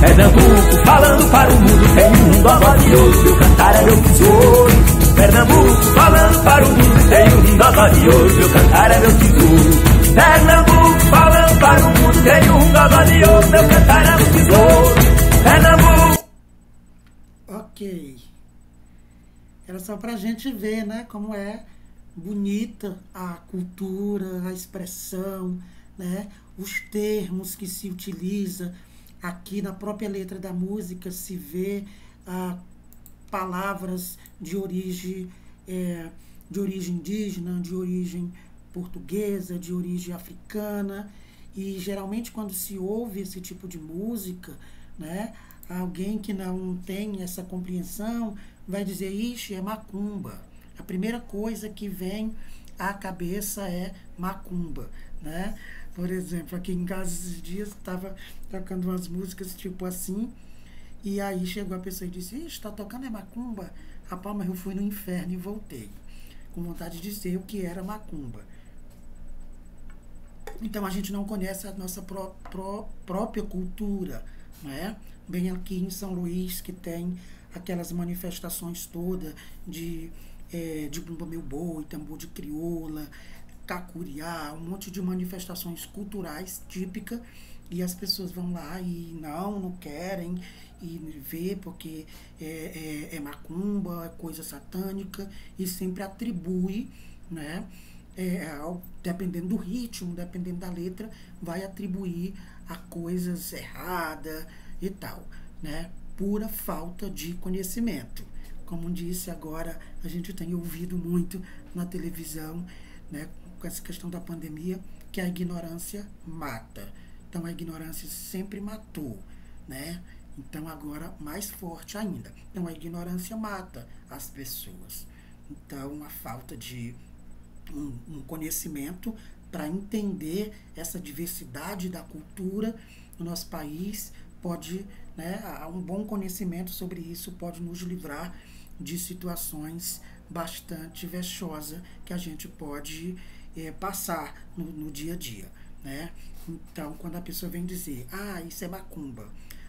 Speaker 7: Pernambuco, falando para o mundo, tenho um gogó de ouro, meu cantar é meu tesouro. Pernambuco, falando para o mundo, tenho um gogó de ouro, meu cantar é meu tesouro. Pernambuco, falando para o mundo, tenho um gogó de ouro, meu cantar é meu tesouro. Pernambuco.
Speaker 1: Ok. Era só pra gente ver, né, como é bonita a cultura, a expressão, né, os termos que se utiliza. Aqui na própria letra da música se vê palavras de origem indígena, de origem portuguesa, de origem africana, e geralmente quando se ouve esse tipo de música, né, alguém que não tem essa compreensão vai dizer, ixi, é macumba. A primeira coisa que vem à cabeça é macumba, né? Por exemplo, aqui em casa esses dias estava tocando umas músicas tipo assim, e aí chegou a pessoa e disse, ixi, tá tocando é macumba? Rapaz, mas eu fui no inferno e voltei, com vontade de dizer o que era macumba. Então a gente não conhece a nossa própria cultura, né? Bem aqui em São Luís, que tem aquelas manifestações todas de Bumba Meu Boi, tambor de crioula, cacuriá, um monte de manifestações culturais típicas, e as pessoas vão lá e não querem e ver porque é macumba, é coisa satânica, e sempre atribui, né, dependendo do ritmo, dependendo da letra, vai atribuir a coisas erradas e tal, né? Pura falta de conhecimento. Como disse agora, a gente tem ouvido muito na televisão, né, com essa questão da pandemia, que a ignorância mata. Então a ignorância sempre matou, né? Então agora mais forte ainda. Então a ignorância mata as pessoas. Então a falta de um conhecimento para entender essa diversidade da cultura no nosso país pode, né, um bom conhecimento sobre isso pode nos livrar de situações bastante vexosas que a gente pode passar no dia a dia, né? Então, quando a pessoa vem dizer, isso é macumba,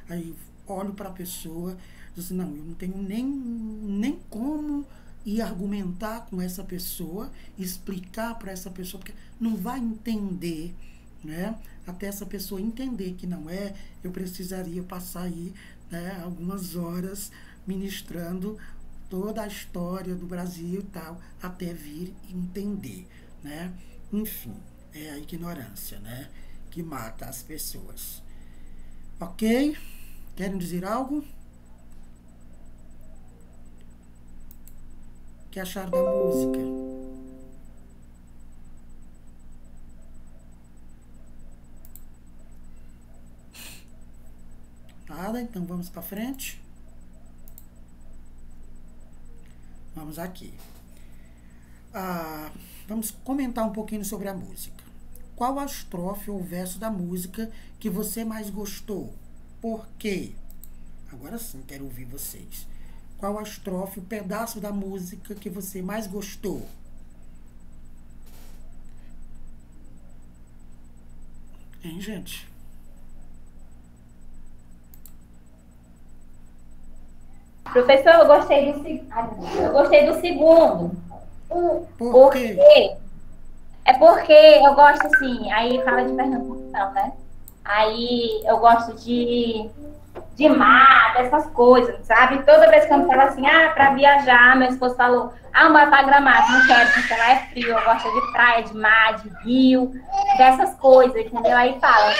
Speaker 1: aí olho para a pessoa, Diz assim, não, eu não tenho nem como ir argumentar com essa pessoa, explicar para essa pessoa, porque não vai entender, né? Até essa pessoa entender que não é, eu precisaria passar aí, né, algumas horas ministrando toda a história do Brasil e tal, até vir entender, né? Enfim, é a ignorância, né, que mata as pessoas. Ok? Querem dizer algo? O que acharam da música? Nada, então vamos para frente. Vamos aqui. Vamos comentar um pouquinho sobre a música. Qual a estrofe ou verso da música que você mais gostou? Por quê? Agora sim, quero ouvir vocês. Qual a estrofe, o pedaço da música que você mais gostou? Hein, gente?
Speaker 6: Professor, eu gostei do segundo.
Speaker 1: Por quê?
Speaker 6: É porque eu gosto assim, aí fala de Pernambuco, né? Aí eu gosto de mar, dessas coisas, sabe? Toda vez que eu falo assim, pra viajar, meu esposo falou, bora pra Gramado, não quero, porque lá é frio, eu gosto de praia, de mar, de rio, dessas coisas, entendeu? Aí fala,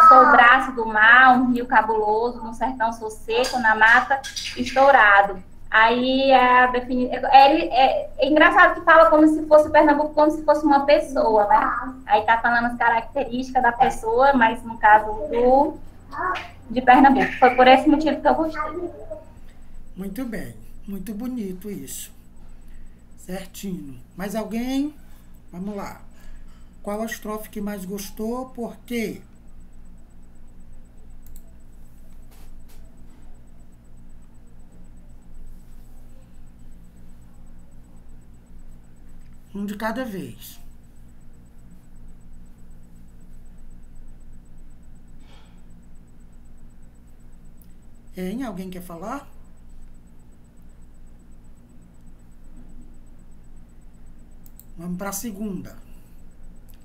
Speaker 6: sou o braço do mar, um rio cabuloso, no sertão sou seco, na mata estourado. Aí é engraçado que fala como se fosse Pernambuco, como se fosse uma pessoa, né? Aí tá falando as características da pessoa, mas no caso de Pernambuco. Foi por esse motivo que eu gostei.
Speaker 1: Muito bem, muito bonito isso. Certinho. Mais alguém? Vamos lá. Qual a estrofe que mais gostou? Por quê? Um de cada vez. Hein? Alguém quer falar? Vamos para a segunda.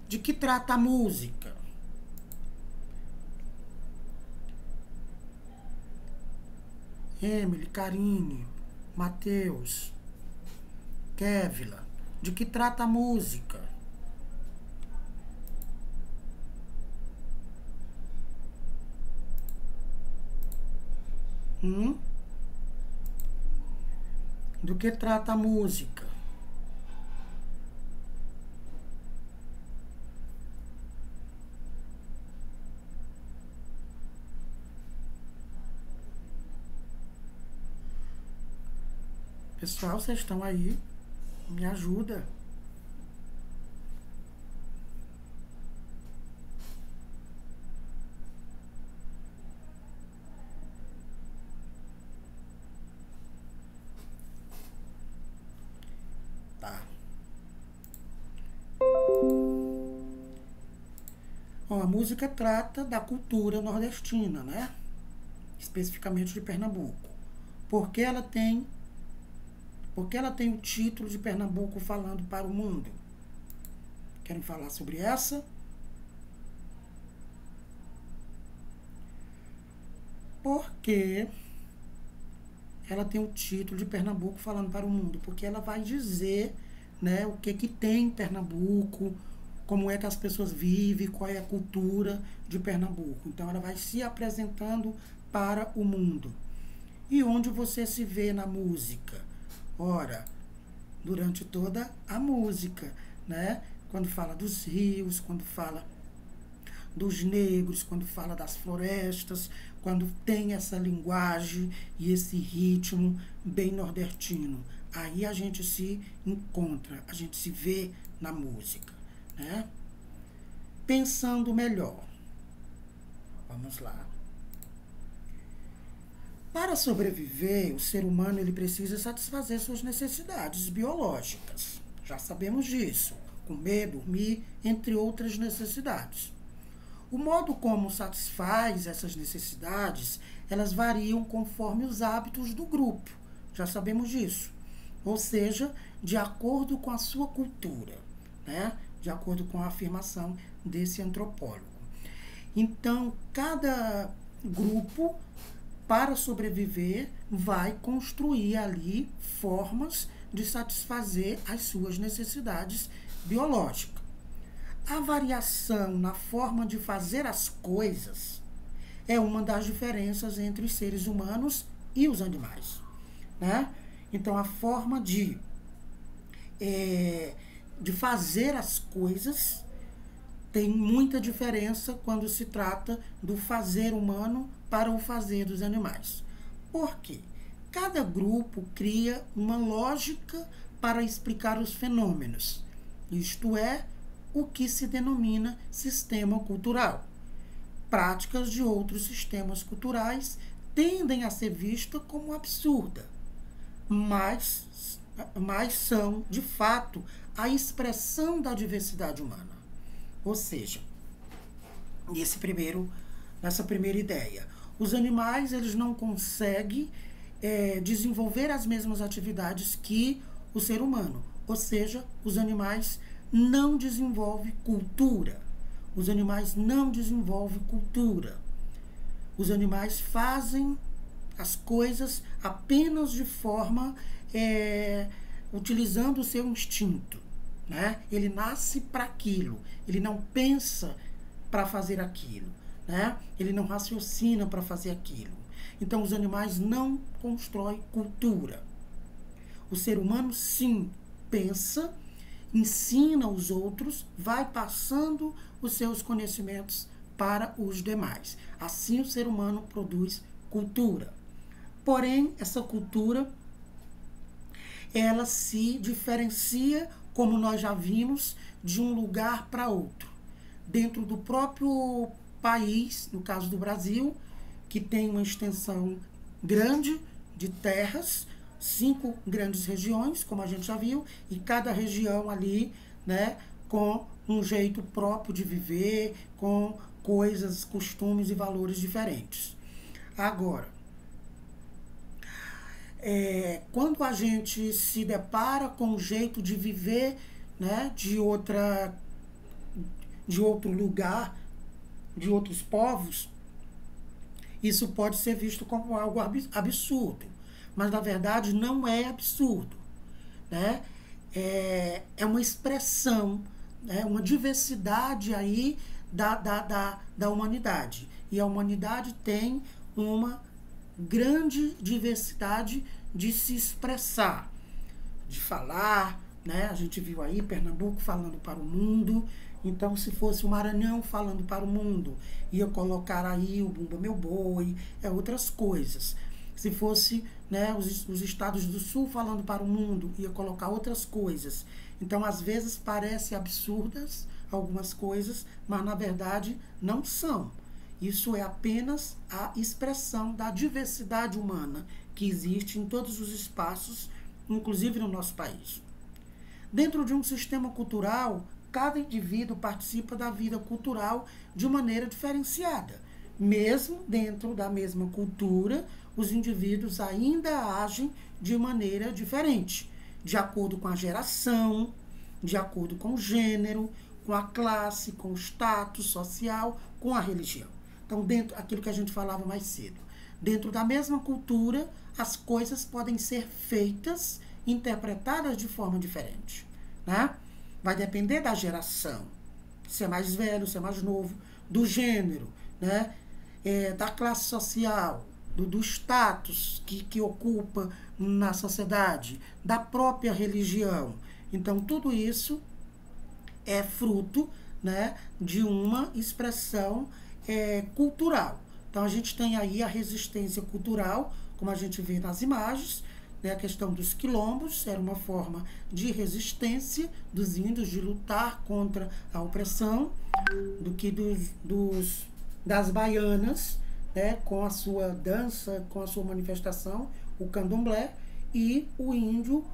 Speaker 1: De que trata a música? Emily, Karine, Matheus, Kevila. De que trata a música? Do que trata a música? Pessoal, vocês estão aí? Me ajuda. Tá. Bom, a música trata da cultura nordestina, né? Especificamente de Pernambuco. Porque ela tem o título de Pernambuco falando para o mundo. Querem falar sobre essa? Porque ela tem o título de Pernambuco falando para o mundo. Porque ela vai dizer, né, o que tem em Pernambuco, como é que as pessoas vivem, qual é a cultura de Pernambuco. Então, ela vai se apresentando para o mundo. E onde você se vê na música? Ora, durante toda a música, né? Quando fala dos rios, quando fala dos negros, quando fala das florestas, quando tem essa linguagem e esse ritmo bem nordestino. Aí a gente se encontra, a gente se vê na música, né? Pensando melhor. Vamos lá. Para sobreviver, o ser humano ele precisa satisfazer suas necessidades biológicas. Já sabemos disso. Comer, dormir, entre outras necessidades. O modo como satisfaz essas necessidades, elas variam conforme os hábitos do grupo, já sabemos disso. Ou seja, de acordo com a sua cultura, né? De acordo com a afirmação desse antropólogo. Então, cada grupo, para sobreviver, vai construir ali formas de satisfazer as suas necessidades biológicas. A variação na forma de fazer as coisas é uma das diferenças entre os seres humanos e os animais, né? Então, a forma de fazer as coisas tem muita diferença quando se trata do fazer humano para o fazer dos animais. Por quê? Cada grupo cria uma lógica para explicar os fenômenos, isto é, o que se denomina sistema cultural. Práticas de outros sistemas culturais tendem a ser vistas como absurdas, mas são, de fato, a expressão da diversidade humana. Ou seja, nessa primeira ideia, os animais eles não conseguem desenvolver as mesmas atividades que o ser humano. Ou seja, os animais não desenvolvem cultura. Os animais não desenvolvem cultura. Os animais fazem as coisas apenas de forma utilizando o seu instinto, né? Ele nasce para aquilo, ele não pensa para fazer aquilo, né? Ele não raciocina para fazer aquilo. Então os animais não constroem cultura. O ser humano sim pensa, ensina os outros, vai passando os seus conhecimentos para os demais. Assim o ser humano produz cultura. Porém, essa cultura, ela se diferencia, como nós já vimos, de um lugar para outro. Dentro do próprio país, no caso do Brasil, que tem uma extensão grande de terras, 5 grandes regiões, como a gente já viu, e cada região ali, né, com um jeito próprio de viver, com coisas, costumes e valores diferentes. Agora, quando a gente se depara com um jeito de viver, né, de outro lugar, de outros povos, isso pode ser visto como algo absurdo, mas na verdade não é absurdo, né? É uma expressão, né, uma diversidade aí da humanidade, e a humanidade tem uma grande diversidade de se expressar, de falar, né? A gente viu aí Pernambuco falando para o mundo. Então, se fosse o Maranhão falando para o mundo, ia colocar aí o Bumba Meu Boi, outras coisas. Se fosse, né, os estados do Sul falando para o mundo, ia colocar outras coisas. Então, às vezes, parece absurdas algumas coisas, mas na verdade não são. Isso é apenas a expressão da diversidade humana que existe em todos os espaços, inclusive no nosso país. Dentro de um sistema cultural, cada indivíduo participa da vida cultural de maneira diferenciada. Mesmo dentro da mesma cultura, os indivíduos ainda agem de maneira diferente, de acordo com a geração, de acordo com o gênero, com a classe, com o status social, com a religião. Então, dentro daquilo que a gente falava mais cedo, dentro da mesma cultura, as coisas podem ser feitas, interpretadas de forma diferente, né? Vai depender da geração, se é mais velho, se é mais novo, do gênero, né? Da classe social, do status que ocupa na sociedade, da própria religião. Então, tudo isso é fruto, né, de uma expressão cultural. Então, a gente tem aí a resistência cultural, como a gente vê nas imagens, né, a questão dos quilombos era uma forma de resistência dos índios, de lutar contra a opressão, do que das baianas, né, com a sua dança, com a sua manifestação, o candomblé, e o índio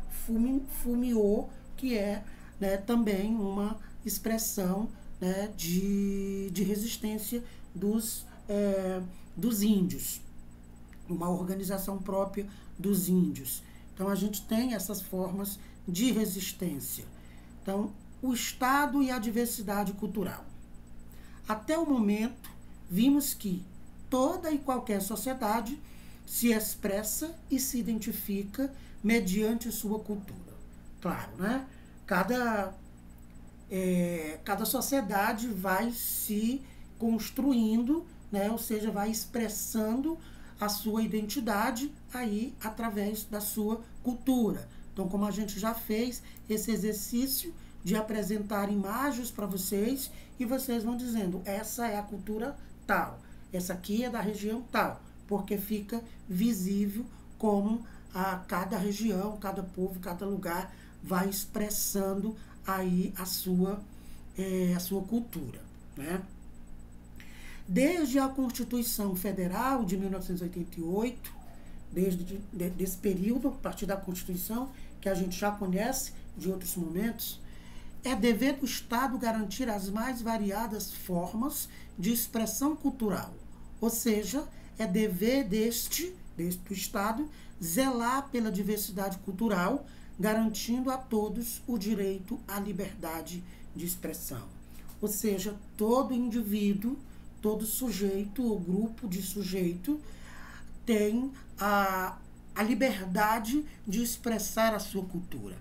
Speaker 1: fumiô, que é, né, também uma expressão né, de resistência dos índios, uma organização própria dos índios. Então, a gente tem essas formas de resistência. Então, o Estado e a diversidade cultural. Até o momento, vimos que toda e qualquer sociedade se expressa e se identifica mediante sua cultura. Claro, né? Cada sociedade vai se construindo, né? Ou seja, vai expressando a sua identidade aí através da sua cultura. Então, como a gente já fez esse exercício de apresentar imagens para vocês, e vocês vão dizendo, essa é a cultura tal, essa aqui é da região tal, porque fica visível como cada região, cada povo, cada lugar vai expressando aí a sua cultura, né? Desde a Constituição Federal de 1988, desse período, a partir da Constituição, que a gente já conhece de outros momentos, é dever do Estado garantir as mais variadas formas de expressão cultural. Ou seja, é dever do Estado zelar pela diversidade cultural, garantindo a todos o direito à liberdade de expressão. Ou seja, todo indivíduo, todo sujeito ou grupo de sujeito tem a liberdade de expressar a sua cultura.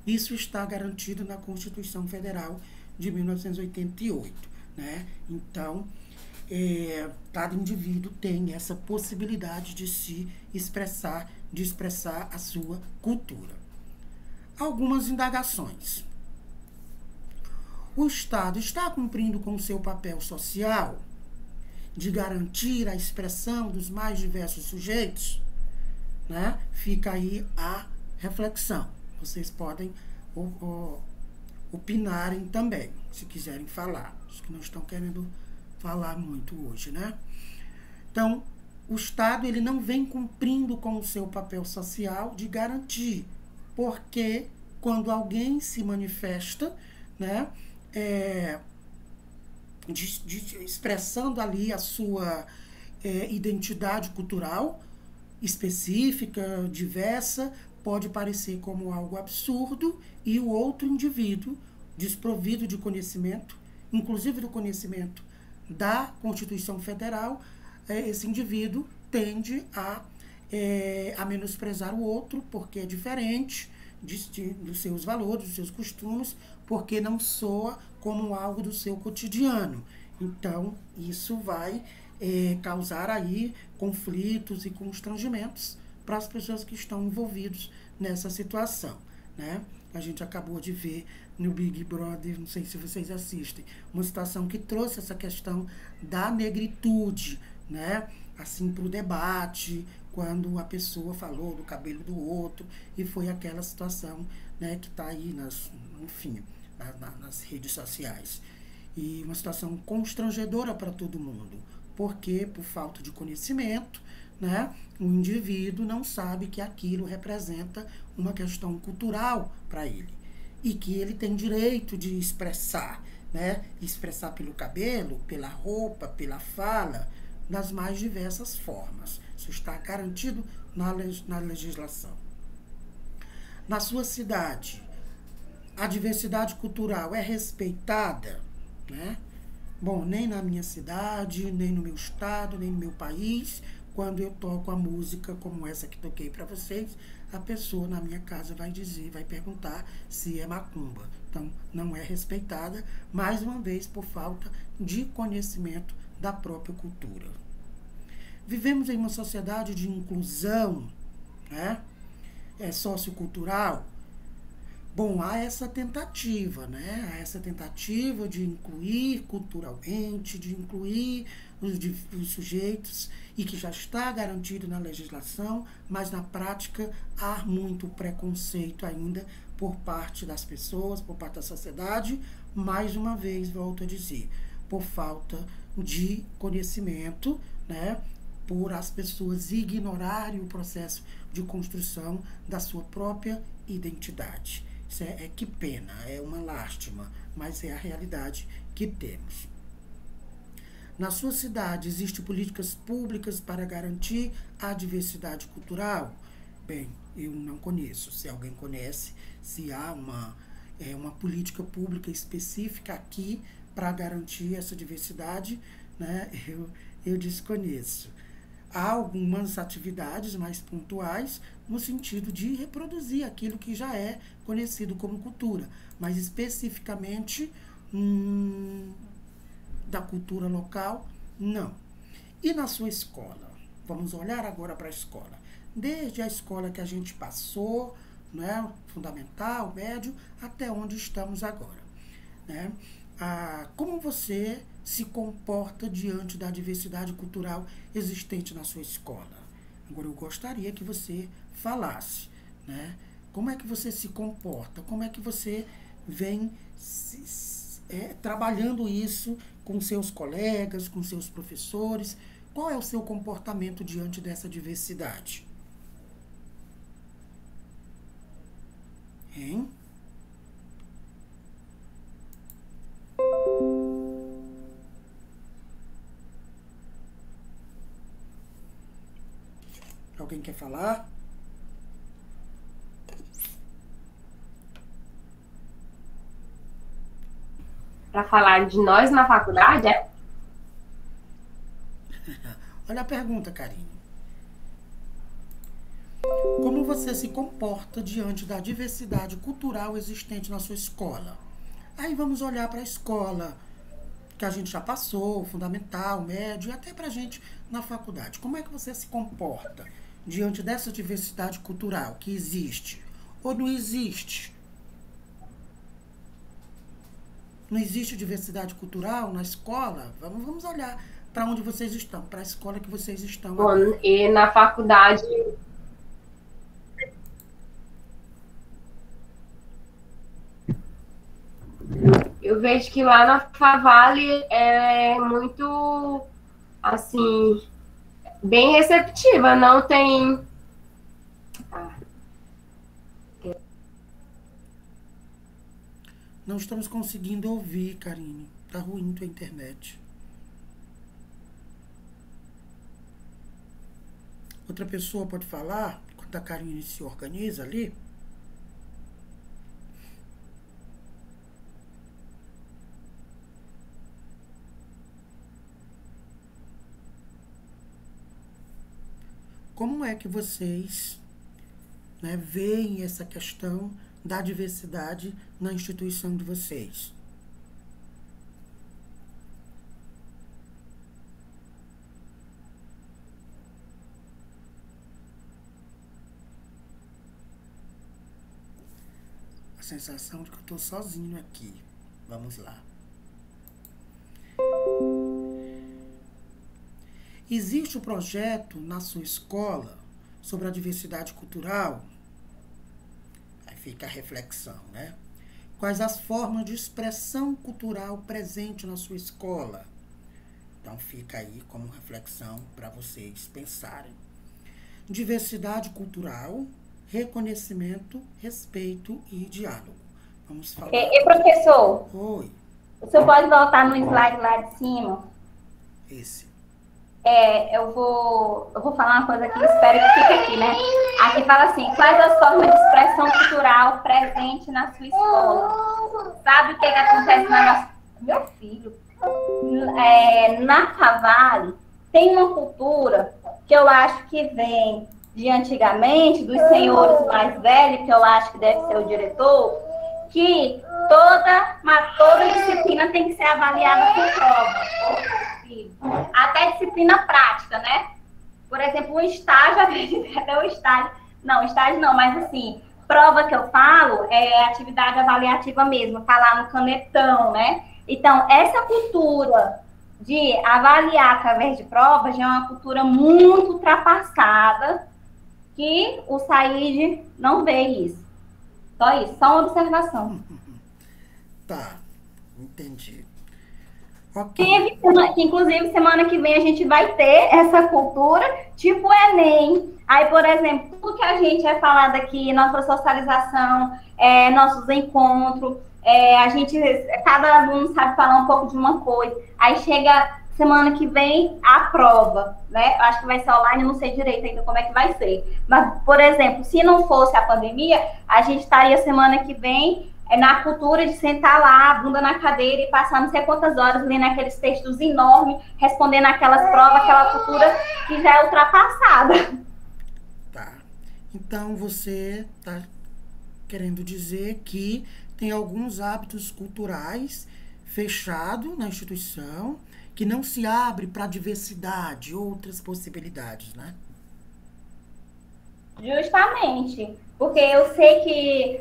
Speaker 1: Isso está garantido na Constituição Federal de 1988, né? Então, cada indivíduo tem essa possibilidade de se expressar, de expressar a sua cultura. Algumas indagações. O Estado está cumprindo com o seu papel social de garantir a expressão dos mais diversos sujeitos, né? Fica aí a reflexão. Vocês podem opinarem também, se quiserem falar. Acho que não estão querendo falar muito hoje, né? Então, o Estado ele não vem cumprindo com o seu papel social de garantir, porque quando alguém se manifesta, né, expressando ali a sua identidade cultural específica, diversa, pode parecer como algo absurdo, e o outro indivíduo, desprovido de conhecimento, inclusive do conhecimento da Constituição Federal, esse indivíduo tende a menosprezar o outro, porque é diferente dos seus valores, dos seus costumes, porque não soa como algo do seu cotidiano. Então, isso vai causar aí conflitos e constrangimentos para as pessoas que estão envolvidas nessa situação, né? A gente acabou de ver no Big Brother, não sei se vocês assistem, uma situação que trouxe essa questão da negritude, né? Assim, para o debate, quando a pessoa falou do cabelo do outro, e foi aquela situação, né, que está aí nas redes sociais. E uma situação constrangedora para todo mundo, porque por falta de conhecimento, né, o indivíduo não sabe que aquilo representa uma questão cultural para ele, e que ele tem direito de expressar, né, expressar pelo cabelo, pela roupa, pela fala, das mais diversas formas. Isso está garantido na legislação. Na sua cidade, a diversidade cultural é respeitada, né? Bom, nem na minha cidade, nem no meu estado, nem no meu país, quando eu toco a música como essa que toquei para vocês, a pessoa na minha casa vai perguntar se é macumba. Então, não é respeitada, mais uma vez, por falta de conhecimento da própria cultura. Vivemos em uma sociedade de inclusão, né? Sociocultural. Bom, há essa tentativa, né? Há essa tentativa de incluir culturalmente, de incluir os sujeitos, e que já está garantido na legislação, mas na prática há muito preconceito ainda por parte das pessoas, por parte da sociedade, mais uma vez, volto a dizer, por falta de conhecimento, né? Por as pessoas ignorarem o processo de construção da sua própria identidade. Isso que pena, é uma lástima, mas é a realidade que temos. Na sua cidade, existem políticas públicas para garantir a diversidade cultural? Bem, eu não conheço. Se alguém conhece, se há uma política pública específica aqui para garantir essa diversidade, né, eu desconheço. Há algumas atividades mais pontuais no sentido de reproduzir aquilo que já é conhecido como cultura, mas especificamente da cultura local, não. E na sua escola? Vamos olhar agora para a escola. Desde a escola que a gente passou, né, fundamental, médio, até onde estamos agora, né? Como você se comporta diante da diversidade cultural existente na sua escola? Agora, eu gostaria que você falasse, né? Como é que você se comporta? Como é que você vem trabalhando isso com seus colegas, com seus professores? Qual é o seu comportamento diante dessa diversidade? Hein? Alguém quer falar?
Speaker 4: Para falar de nós na faculdade, é?
Speaker 1: Olha a pergunta, Karine. Como você se comporta diante da diversidade cultural existente na sua escola? Aí vamos olhar para a escola que a gente já passou, fundamental, médio, e até para a gente na faculdade. Como é que você se comporta diante dessa diversidade cultural que existe? Ou não existe? Não existe diversidade cultural na escola? Vamos olhar para onde vocês estão, para a escola que vocês estão.
Speaker 4: Bom, e na faculdade... Eu vejo que lá na Favale é muito, assim, bem receptiva, não tem...
Speaker 1: Não estamos conseguindo ouvir, Karine. Tá ruim tua internet. Outra pessoa pode falar, enquanto a Karine se organiza ali? Como é que vocês, né, veem essa questão da diversidade na instituição de vocês? A sensação de que eu estou sozinho aqui. Vamos lá. Existe um projeto na sua escola sobre a diversidade cultural? Aí fica a reflexão, né? Quais as formas de expressão cultural presente na sua escola? Então fica aí como reflexão para vocês pensarem. Diversidade cultural, reconhecimento, respeito e diálogo. Vamos falar.
Speaker 6: E professor?
Speaker 1: Oi.
Speaker 6: O senhor pode voltar no slide lá de cima?
Speaker 1: Esse.
Speaker 6: Eu vou falar uma coisa aqui, espero que fique aqui, né? Aqui fala assim, quais as formas de expressão cultural presente na sua escola? Sabe o que acontece na nossa... Meu filho, na Favale, tem uma cultura que eu acho que vem de antigamente, dos senhores mais velhos, que eu acho que deve ser o diretor, que toda disciplina tem que ser avaliada por prova. Até disciplina prática, né? Por exemplo, um estágio, até o estágio... Não, estágio não, mas assim, prova que eu falo é atividade avaliativa mesmo, tá lá no canetão, né? Então, essa cultura de avaliar através de provas já é uma cultura muito ultrapassada, que o Said não vê isso. Só isso, só uma observação.
Speaker 1: Tá, entendi. Ok.
Speaker 6: Que, inclusive, semana que vem a gente vai ter essa cultura, tipo Enem. Aí, por exemplo, tudo que a gente é falado aqui, nossa socialização, nossos encontros, cada aluno sabe falar um pouco de uma coisa. Aí chega semana que vem a prova, né? Eu acho que vai ser online, não sei direito ainda como é que vai ser. Mas, por exemplo, se não fosse a pandemia, a gente estaria semana que vem na cultura de sentar lá, bunda na cadeira e passar não sei quantas horas lendo aqueles textos enormes, respondendo aquelas provas, aquela cultura que já é ultrapassada.
Speaker 1: Tá. Então, você está querendo dizer que tem alguns hábitos culturais fechados na instituição, que não se abre para a diversidade, outras possibilidades, né?
Speaker 6: Justamente. Porque eu sei que...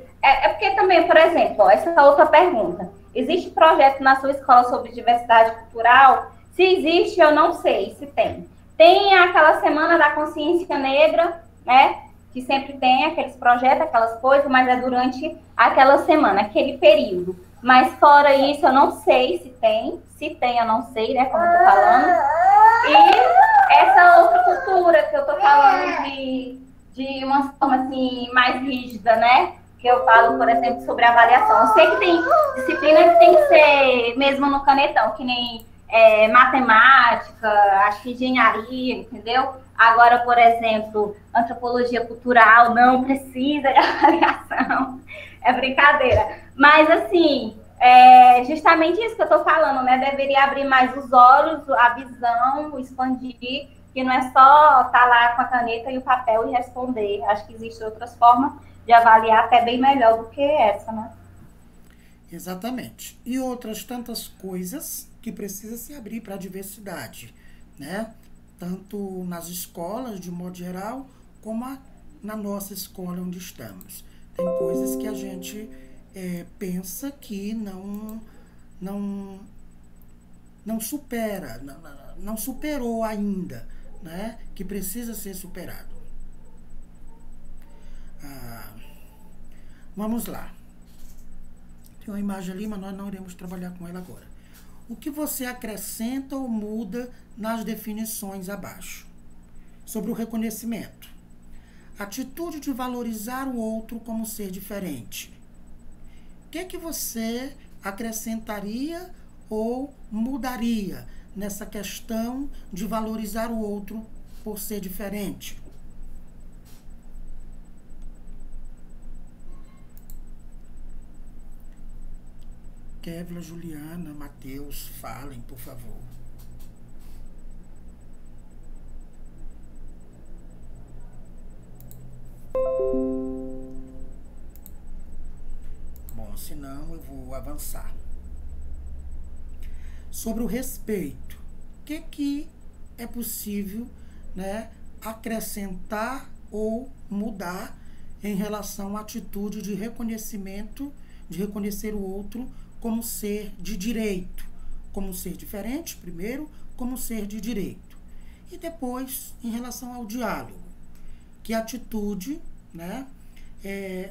Speaker 6: porque também, por exemplo, ó, essa outra pergunta. Existe projeto na sua escola sobre diversidade cultural? Se existe, eu não sei se tem. Tem aquela Semana da Consciência Negra, né? Que sempre tem aqueles projetos, aquelas coisas, mas é durante aquela semana, aquele período. Mas fora isso, eu não sei se tem. Se tem, eu não sei, né? Como eu tô falando. E essa outra cultura que eu tô falando de uma forma assim, mais rígida, né? Que eu falo, por exemplo, sobre avaliação. Eu sei que tem disciplina que tem que ser mesmo no canetão, que nem matemática, acho que engenharia, entendeu? Agora, por exemplo, antropologia cultural não precisa de avaliação. É brincadeira. Mas, assim, justamente isso que eu tô falando, né? Deveria abrir mais os olhos, a visão, expandir, que não é só estar lá com a caneta e o papel e responder. Acho que existem outras formas de avaliar até bem melhor do que essa, né?
Speaker 1: Exatamente. E outras tantas coisas que precisa se abrir para a diversidade, né? Tanto nas escolas, de modo geral, como na nossa escola onde estamos. Tem coisas que a gente pensa que não supera, não superou ainda, né? Que precisa ser superado. Vamos lá. Tem uma imagem ali, mas nós não iremos trabalhar com ela agora. O que você acrescenta ou muda nas definições abaixo? Sobre o reconhecimento. Atitude de valorizar o outro como ser diferente. O que você acrescentaria ou mudaria nessa questão de valorizar o outro por ser diferente? Kevla, Juliana, Matheus, falem, por favor. Bom, senão eu vou avançar. Sobre o respeito, o que é possível, né, acrescentar ou mudar em relação à atitude de reconhecimento, de reconhecer o outro como ser de direito, como ser diferente, primeiro, como ser de direito. E depois, em relação ao diálogo, que atitude, né,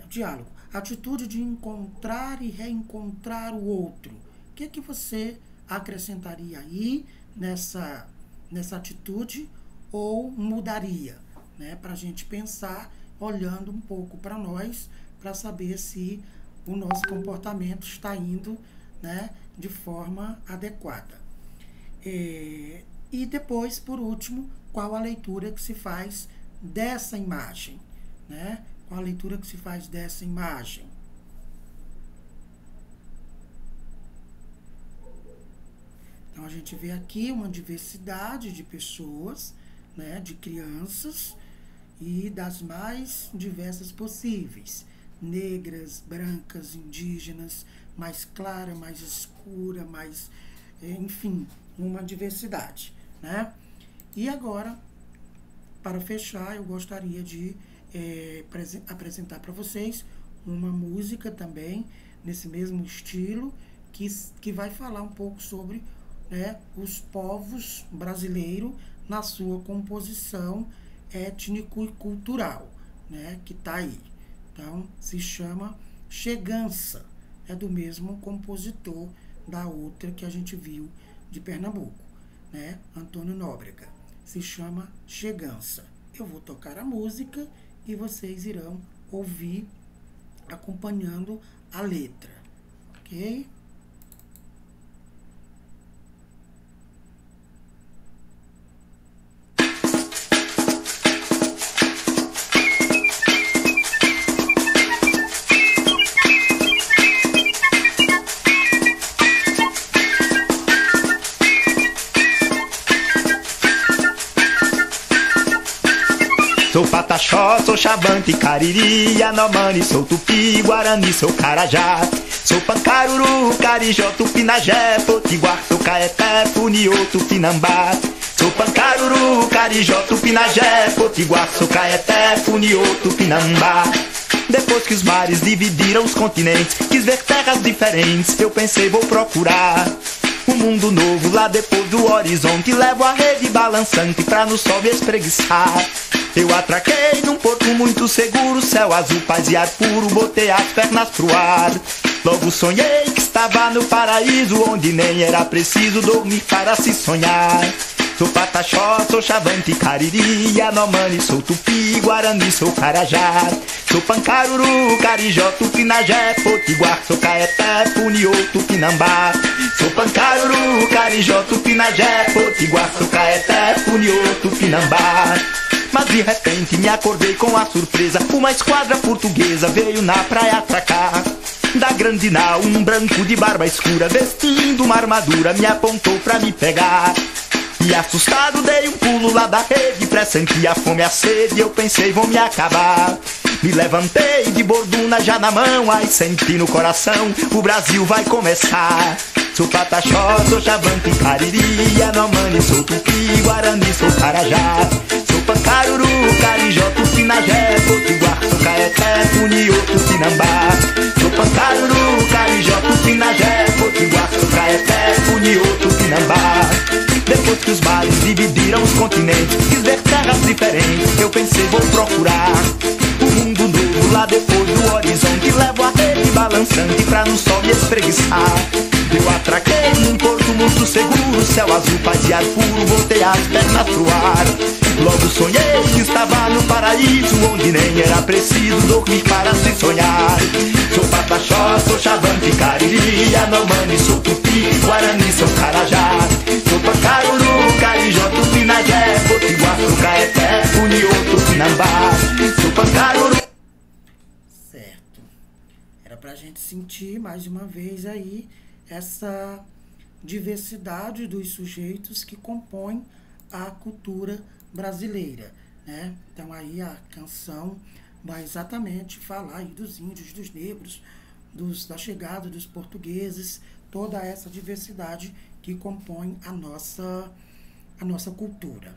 Speaker 1: diálogo, atitude de encontrar e reencontrar o outro. O que você acrescentaria aí nessa atitude ou mudaria, né, para a gente pensar, olhando um pouco para nós, para saber se o nosso comportamento está indo, né, de forma adequada. E depois, por último, qual a leitura que se faz dessa imagem, né? Qual a leitura que se faz dessa imagem? Então, a gente vê aqui uma diversidade de pessoas, né, de crianças, e das mais diversas possíveis. Negras, brancas, indígenas, mais clara, mais escura, mais, enfim, uma diversidade, né? E agora, para fechar, eu gostaria de apresentar para vocês uma música também, nesse mesmo estilo, que vai falar um pouco sobre, né, os povos brasileiros na sua composição étnico e cultural, né, que está aí. Então, se chama Chegança. É do mesmo compositor da outra que a gente viu de Pernambuco, né? Antônio Nóbrega. Se chama Chegança. Eu vou tocar a música e vocês irão ouvir acompanhando a letra, ok?
Speaker 7: Sou Pataxó, sou Xavante, Cariri, Yanomami, sou Tupi, Guarani, sou Carajá. Sou Pancaruru, Carijó, Tupinagé, Potiguar, sou Caeté, Funiô, Tupinambá. Sou Pancaruru, Carijó, Tupinagé, Potiguar, sou Caeté, Funiô, Tupinambá. Depois que os mares dividiram os continentes, quis ver terras diferentes, eu pensei vou procurar um mundo novo lá depois do horizonte. Levo a rede balançante pra no sol me espreguiçar. Eu atraquei num porto muito seguro, céu azul, paz e ar puro, botei as pernas pro ar. Logo sonhei que estava no paraíso, onde nem era preciso dormir para se sonhar. Sou Pataxó, sou Xavante, Cariri, Yanomami, sou Tupi, Guarani, sou Carajá. Sou Pancaruru, Carijó, Tupinagé, Potiguar, sou Caeté, Funiô, Tupinambá. Sou Pancaruru, Carijó, Tupinagé, Potiguar, sou Caeté, Funiô, Tupinambá. Mas de repente me acordei com a surpresa, uma esquadra portuguesa veio na praia atracar. Da grande nau, um branco de barba escura, vestindo uma armadura, me apontou pra me pegar. E assustado dei um pulo lá da rede, pressenti a fome e a sede, eu pensei vão me acabar. Me levantei de borduna já na mão, aí senti no coração, o Brasil vai começar. Sou Pataxó, sou Xavante, Cariri, Yanomami, sou Tupi, Guarani, sou Carajá. Sou Pancaruru, Carijó, Tupinagé, Potiguar, sou Caeté, Funiô, Tupinambá. Sou Pancaruru, Carijó, Tupinagé, Potiguar, sou Caeté, Funiô, Tupinambá. Depois que os mares dividiram os continentes, quis ver terras diferentes, eu pensei vou procurar um mundo novo lá depois do horizonte. Levo a rede balançante pra no sol me espreguiçar. Eu atraquei num porto muito seguro, céu azul, paz e ar puro, botei as pernas pro ar. Logo sonhei que estava no paraíso, onde nem era preciso dormir para se sonhar. Sou Pataxó, sou Xavante, Cariri, Yanomami, sou Tupi, Guarani, sou Carajá. Sou Pancaruru, Carijó, Tupinagé, Potiguar, sou Caeté, Funiô, Tupinambá. Sou Pancaruru.
Speaker 1: Certo. Era pra gente sentir mais uma vez aí essa diversidade dos sujeitos que compõem a cultura brasileira, né? Então aí a canção vai exatamente falar aí dos índios, dos negros, da chegada dos portugueses, toda essa diversidade que compõe a nossa cultura.